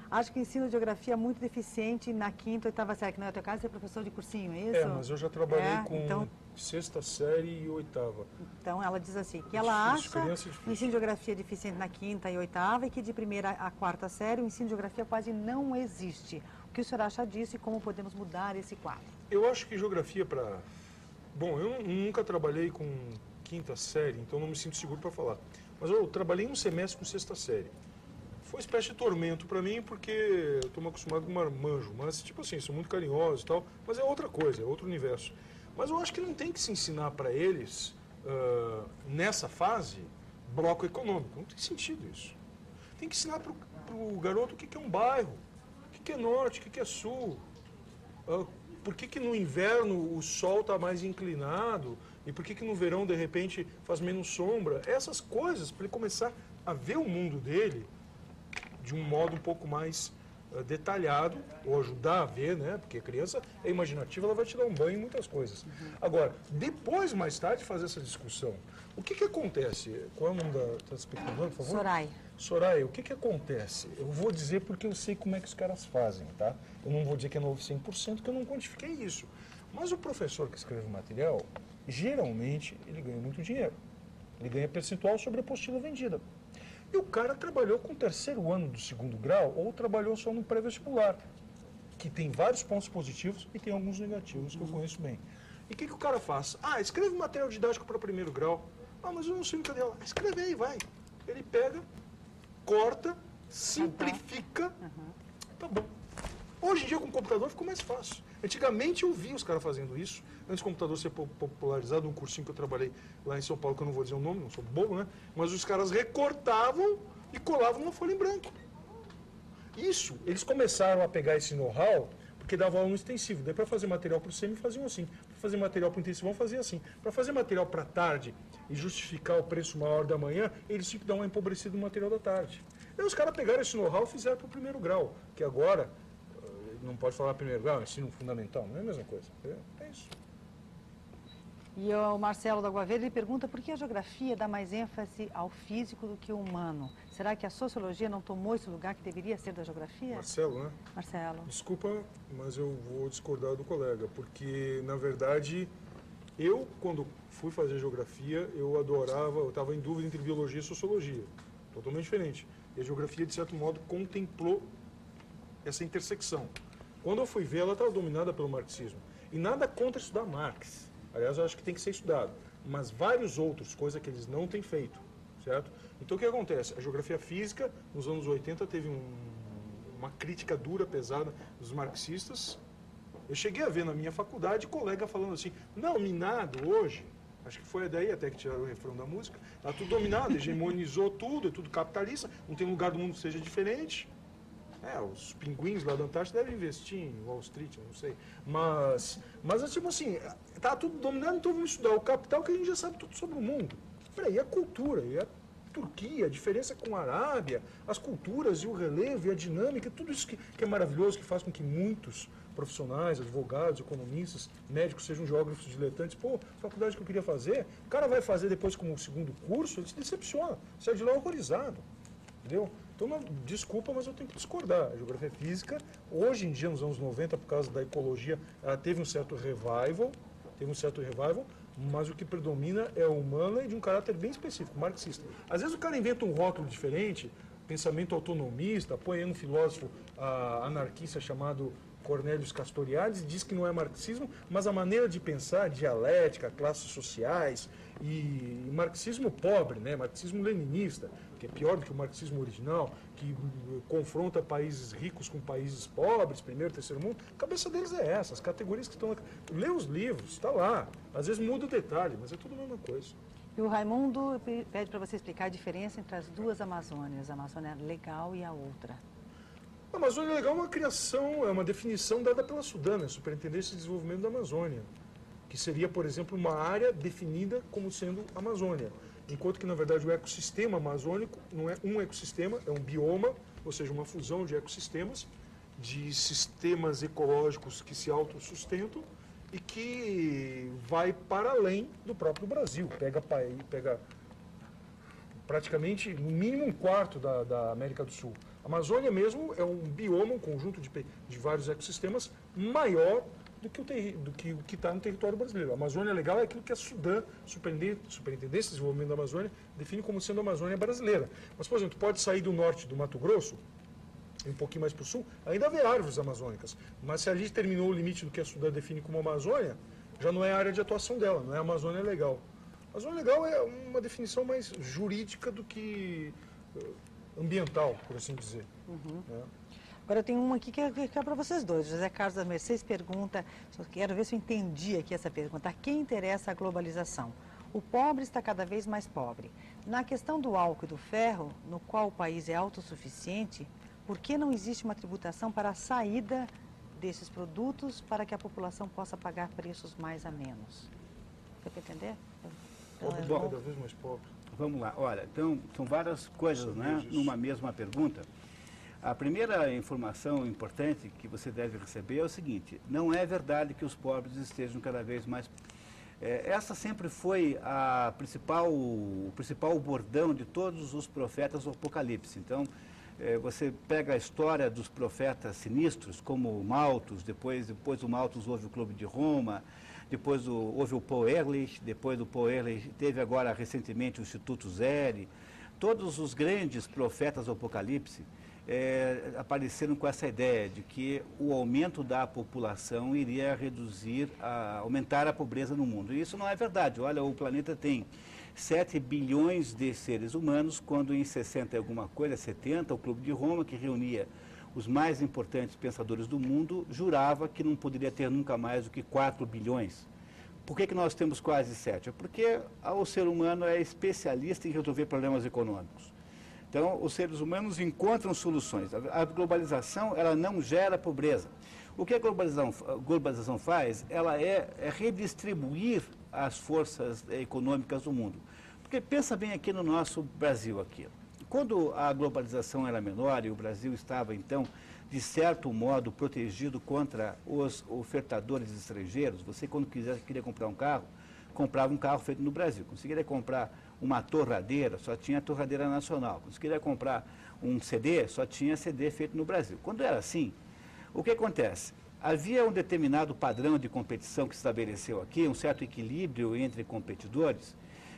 Acho que o ensino de geografia é muito deficiente na quinta, oitava série, que no teu caso você é professor de cursinho, é isso? Mas eu já trabalhei com sexta série e oitava. Então ela diz assim, que ela acha o ensino de geografia deficiente na quinta e oitava e que de primeira a quarta série o ensino de geografia quase não existe. O que o senhor acha disso e como podemos mudar esse quadro? Eu acho que geografia para... Bom, eu nunca trabalhei com quinta série, então não me sinto seguro para falar. Mas eu trabalhei um semestre com sexta série. Foi uma espécie de tormento para mim, porque eu estou acostumado com marmanjo, mas tipo assim, são muito carinhosos e tal, mas é outra coisa, é outro universo. Mas eu acho que não tem que se ensinar para eles, nessa fase, bloco econômico. Não tem sentido isso. Tem que ensinar para o garoto o que é um bairro, o que é norte, o que é sul, por que no inverno o sol está mais inclinado e por que no verão, de repente, faz menos sombra. Essas coisas, para ele começar a ver o mundo dele de um modo um pouco mais detalhado, ou ajudar a ver, né? Porque a criança é imaginativa, ela vai te dar um banho em muitas coisas. Agora, depois, mais tarde, fazer essa discussão. O que acontece? Qual é o nome da... Está explicando, por favor? Soraya. Soraya, o que acontece? Eu vou dizer porque eu sei como é que os caras fazem, tá? Eu não vou dizer que é novo 100%, porque eu não quantifiquei isso. Mas o professor que escreve o material, geralmente, ele ganha muito dinheiro. Ele ganha percentual sobre a apostila vendida. E o cara trabalhou com o terceiro ano do segundo grau ou trabalhou só no pré-vestibular, que tem vários pontos positivos e tem alguns negativos que eu conheço bem. E o que o cara faz? Escreve material didático para primeiro grau. Mas eu não sei o que é dela. Escreve aí, vai. Ele pega, corta, simplifica. Tá bom. Hoje em dia com o computador ficou mais fácil. Antigamente eu vi os caras fazendo isso. Antes do computador ser popularizado, um cursinho que eu trabalhei lá em São Paulo, que eu não vou dizer o nome, não sou bobo, né? Mas os caras recortavam e colavam numa folha em branco. Isso, eles começaram a pegar esse know-how, porque dava aula no extensivo. Daí para fazer material para o semi faziam assim. Para fazer material para o intensivão fazia assim. Para fazer material para tarde e justificar o preço maior da manhã, eles tinham que dar uma empobrecida no material da tarde. Aí os caras pegaram esse know-how e fizeram para o primeiro grau, que agora, não pode falar primeiro grau, ensino fundamental, não é a mesma coisa. É isso. E o Marcelo da Guaveira, ele pergunta por que a geografia dá mais ênfase ao físico do que ao humano? Será que a sociologia não tomou esse lugar que deveria ser da geografia? Marcelo, né? Marcelo. Desculpa, mas eu vou discordar do colega, porque, na verdade, eu, quando fui fazer geografia, eu adorava, eu estava em dúvida entre biologia e sociologia. Totalmente diferente. E a geografia, de certo modo, contemplou essa intersecção. Quando eu fui ver, ela estava dominada pelo marxismo. E nada contra estudar Marx. Aliás, eu acho que tem que ser estudado. Mas vários outros, coisa que eles não têm feito. certo? Então o que acontece? A geografia física, nos anos 80, teve uma crítica dura, pesada dos marxistas. Eu cheguei a ver na minha faculdade colega falando assim, não, minado hoje, acho que foi daí até que tiraram o refrão da música, está tudo dominado, hegemonizou tudo, é tudo capitalista, não tem lugar do mundo que seja diferente. Os pinguins lá da Antártida devem investir em Wall Street, não sei. Mas é tipo assim, tá tudo dominado, então vamos estudar o capital que a gente já sabe tudo sobre o mundo. Peraí, e a cultura, e a Turquia, a diferença com a Arábia, as culturas e o relevo e a dinâmica, tudo isso que é maravilhoso, que faz com que muitos profissionais, advogados, economistas, médicos sejam geógrafos diletantes. Pô, faculdade que eu queria fazer, o cara vai fazer depois como segundo curso, ele se decepciona, sai de lá horrorizado, entendeu? Então, desculpa, mas eu tenho que discordar. A geografia física, hoje em dia, nos anos 90, por causa da ecologia, ela teve um certo revival, mas o que predomina é o humano e de um caráter bem específico, marxista. Às vezes o cara inventa um rótulo diferente, pensamento autonomista, põe aí um filósofo anarquista chamado Cornelius Castoriadis e diz que não é marxismo, mas a maneira de pensar, dialética, classes sociais e marxismo pobre, né? Marxismo leninista, que é pior do que o marxismo original, que confronta países ricos com países pobres, primeiro, terceiro mundo. A cabeça deles é essa, as categorias que estão... Lê os livros, está lá. Às vezes muda o detalhe, mas é tudo a mesma coisa. E o Raimundo pede para você explicar a diferença entre as duas Amazônias, a Amazônia legal e a outra. A Amazônia Legal é uma criação, é uma definição dada pela Sudana, Superintendência de Desenvolvimento da Amazônia, que seria, por exemplo, uma área definida como sendo Amazônia, enquanto que, na verdade, o ecossistema amazônico não é um ecossistema, é um bioma, ou seja, uma fusão de ecossistemas, de sistemas ecológicos que se autossustentam e que vai para além do próprio Brasil, pega praticamente, no mínimo, um quarto da América do Sul. A Amazônia mesmo é um bioma, um conjunto de vários ecossistemas maior do que o que está no território brasileiro. A Amazônia Legal é aquilo que a Sudã, Superintendência de Desenvolvimento da Amazônia, define como sendo a Amazônia brasileira. Mas, por exemplo, pode sair do norte do Mato Grosso, um pouquinho mais para o sul, ainda haver árvores amazônicas. Mas se ali terminou o limite do que a Sudã define como Amazônia, já não é a área de atuação dela, não é a Amazônia Legal. A Amazônia Legal é uma definição mais jurídica do que ambiental, por assim dizer. Uhum. Agora eu tenho uma aqui que é para vocês dois. José Carlos da Mercedes pergunta, quero ver se eu entendi aqui essa pergunta. A quem interessa a globalização? O pobre está cada vez mais pobre. Na questão do álcool e do ferro, no qual o país é autossuficiente, por que não existe uma tributação para a saída desses produtos para que a população possa pagar preços mais a menos? Deu para entender? Cada vez mais pobre. Vamos lá. Olha, então, são várias coisas, né, numa mesma pergunta. A primeira informação importante que você deve receber é o seguinte: não é verdade que os pobres estejam cada vez mais... essa sempre foi o principal bordão de todos os profetas do Apocalipse. Então, você pega a história dos profetas sinistros, como Malthus, depois do Malthus houve o Clube de Roma, depois houve o Paul Ehrlich, depois do Paul Ehrlich teve agora recentemente o Instituto Zeri. Todos os grandes profetas do Apocalipse apareceram com essa ideia de que o aumento da população iria aumentar a pobreza no mundo. E isso não é verdade. Olha, o planeta tem 7 bilhões de seres humanos, quando em 60 e alguma coisa, 70, o Clube de Roma, que reunia os mais importantes pensadores do mundo, jurava que não poderia ter nunca mais do que 4 bilhões. Por que nós temos quase 7? É porque o ser humano é especialista em resolver problemas econômicos. Então, os seres humanos encontram soluções. A globalização, ela não gera pobreza. O que a globalização faz? Ela é redistribuir as forças econômicas do mundo. Porque pensa bem aqui no nosso Brasil aqui. Quando a globalização era menor e o Brasil estava, então, de certo modo, protegido contra os ofertadores estrangeiros, você, quando queria comprar um carro, comprava um carro feito no Brasil. Quando você queria comprar uma torradeira, só tinha torradeira nacional. Quando você queria comprar um CD, só tinha CD feito no Brasil. Quando era assim, o que acontece? Havia um determinado padrão de competição que se estabeleceu aqui, um certo equilíbrio entre competidores,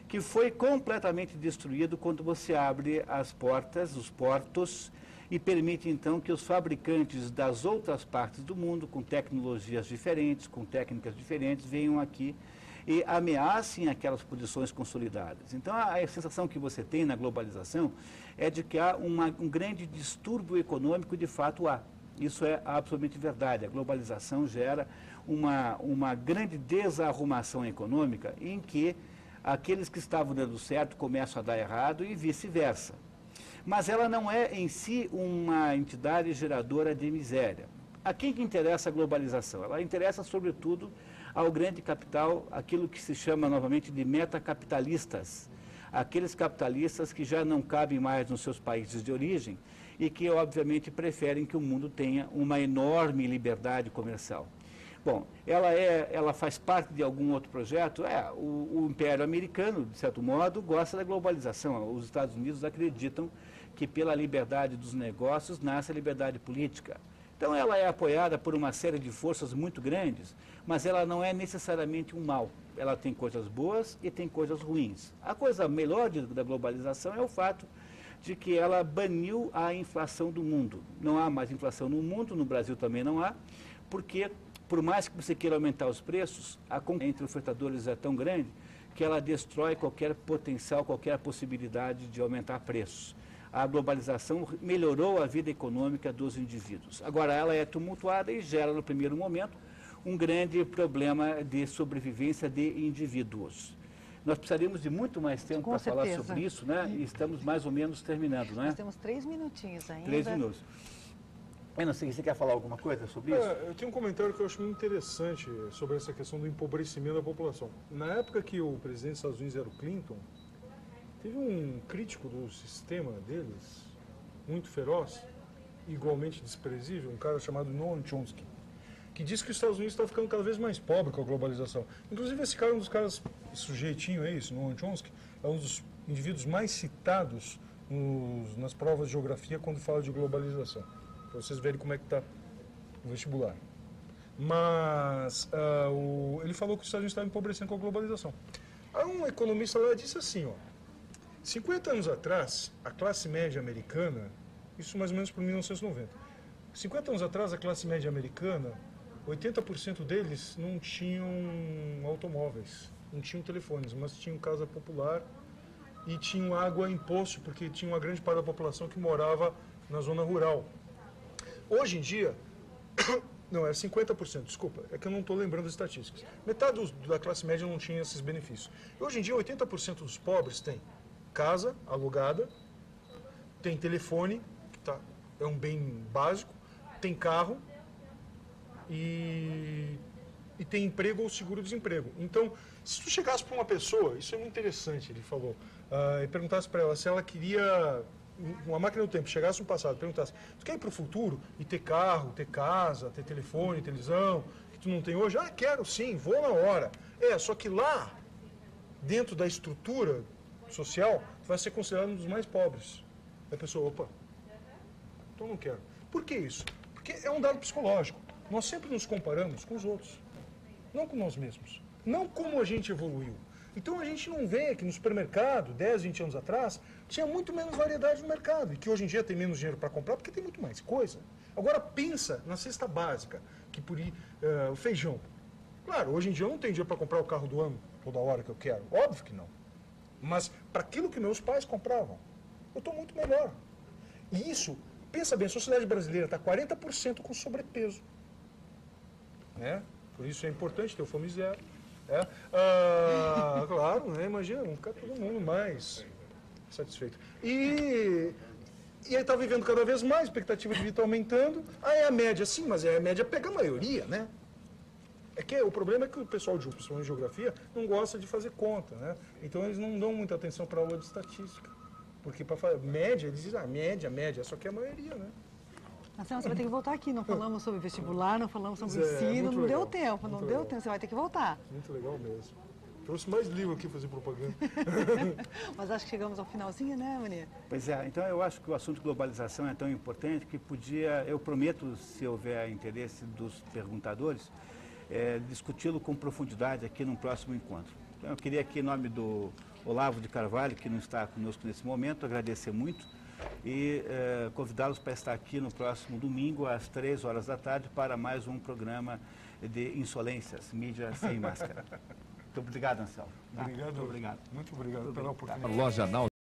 que foi completamente destruído quando você abre as portas, os portos, e permite então que os fabricantes das outras partes do mundo, com tecnologias diferentes, com técnicas diferentes, venham aqui e ameacem aquelas posições consolidadas. Então, a sensação que você tem na globalização é de que há um grande distúrbio econômico, de fato há. Isso é absolutamente verdade. A globalização gera uma grande desarrumação econômica em que aqueles que estavam dando certo começam a dar errado e vice-versa. Mas ela não é em si uma entidade geradora de miséria. A quem que interessa a globalização? Ela interessa, sobretudo, ao grande capital, aquilo que se chama novamente de metacapitalistas. Aqueles capitalistas que já não cabem mais nos seus países de origem e que, obviamente, preferem que o mundo tenha uma enorme liberdade comercial. Bom, ela faz parte de algum outro projeto? O Império Americano, de certo modo, gosta da globalização. Os Estados Unidos acreditam que pela liberdade dos negócios nasce a liberdade política. Então ela é apoiada por uma série de forças muito grandes, mas ela não é necessariamente um mal. Ela tem coisas boas e tem coisas ruins. A coisa melhor da globalização é o fato de que ela baniu a inflação do mundo. Não há mais inflação no mundo, no Brasil também não há, porque por mais que você queira aumentar os preços, a concorrência entre ofertadores é tão grande que ela destrói qualquer potencial, qualquer possibilidade de aumentar preços. A globalização melhorou a vida econômica dos indivíduos. Agora, ela é tumultuada e gera, no primeiro momento, um grande problema de sobrevivência de indivíduos. Nós precisaríamos de muito mais tempo para falar sobre isso, né? E estamos mais ou menos terminando, né? Nós temos 3 minutinhos ainda. 3 minutos. Eu não sei, você quer falar alguma coisa sobre isso? Eu tenho um comentário que eu acho muito interessante sobre essa questão do empobrecimento da população. Na época que o presidente dos Estados Unidos era o Clinton, teve um crítico do sistema deles, muito feroz, igualmente desprezível, um cara chamado Noam Chomsky, que disse que os Estados Unidos estão ficando cada vez mais pobre com a globalização. Inclusive, esse cara é um dos caras, esse sujeitinho aí, esse Noam Chomsky, é um dos indivíduos mais citados nas provas de geografia quando fala de globalização. Para vocês verem como é que está o vestibular. Mas ele falou que os Estados Unidos estavam empobrecendo com a globalização. Aí um economista lá disse assim, ó, 50 anos atrás, a classe média americana, isso mais ou menos por 1990, 50 anos atrás, a classe média americana, 80% deles não tinham automóveis, não tinham telefones, mas tinham casa popular e tinham água em poço, porque tinha uma grande parte da população que morava na zona rural. Hoje em dia, não, é 50%, desculpa, é que eu não estou lembrando as estatísticas. Metade da classe média não tinha esses benefícios. E hoje em dia, 80% dos pobres têm casa alugada, tem telefone, que é um bem básico, tem carro e tem emprego ou seguro-desemprego. Então, se tu chegasse para uma pessoa, isso é muito interessante, ele falou, e perguntasse para ela se ela queria uma máquina do tempo, chegasse no passado, perguntasse, tu quer ir para o futuro e ter carro, ter casa, ter telefone, televisão, que tu não tem hoje? Ah, quero sim, vou na hora. Só que lá, dentro da estrutura social, tu vai ser considerado um dos mais pobres. Aí a pessoa, opa, então não quero. Por que isso? Porque é um dado psicológico. Nós sempre nos comparamos com os outros, não com nós mesmos, não como a gente evoluiu. Então a gente não vê que no supermercado, 10, 20 anos atrás, tinha muito menos variedade no mercado e que hoje em dia tem menos dinheiro para comprar porque tem muito mais coisa. Agora pensa na cesta básica, que o feijão. Claro, hoje em dia eu não tenho dinheiro para comprar o carro do ano toda hora que eu quero, óbvio que não. Mas para aquilo que meus pais compravam, eu estou muito melhor. E isso, pensa bem, a sociedade brasileira está 40% com sobrepeso. Né? Por isso é importante ter o fome zero. Claro, né? Imagina, vamos ficar todo mundo mais satisfeito. E aí está vivendo cada vez mais, a expectativa de vida está aumentando. Aí a média, sim, mas a média pega a maioria, né? O problema é que o pessoal de geografia não gosta de fazer conta, né? Então eles não dão muita atenção para a aula de estatística. Porque para fazer média, eles dizem, média, só que é a maioria, né? Marcelo, você vai ter que voltar aqui. Não falamos sobre vestibular, não falamos sobre ensino, não deu tempo, não deu tempo, você vai ter que voltar. Muito legal mesmo. Trouxe mais livro aqui para fazer propaganda. Mas acho que chegamos ao finalzinho, né, Maria? Pois é, então eu acho que o assunto globalização é tão importante que eu prometo, se houver interesse dos perguntadores, discuti-lo com profundidade aqui num próximo encontro. Então eu queria aqui, em nome do Olavo de Carvalho, que não está conosco nesse momento, agradecer muito e convidá-los para estar aqui no próximo domingo, às 3 horas da tarde, para mais um programa de insolências, mídia sem máscara. Muito obrigado, Anselmo. Obrigado. Muito obrigado. Muito obrigado pela oportunidade. Loja Náutica.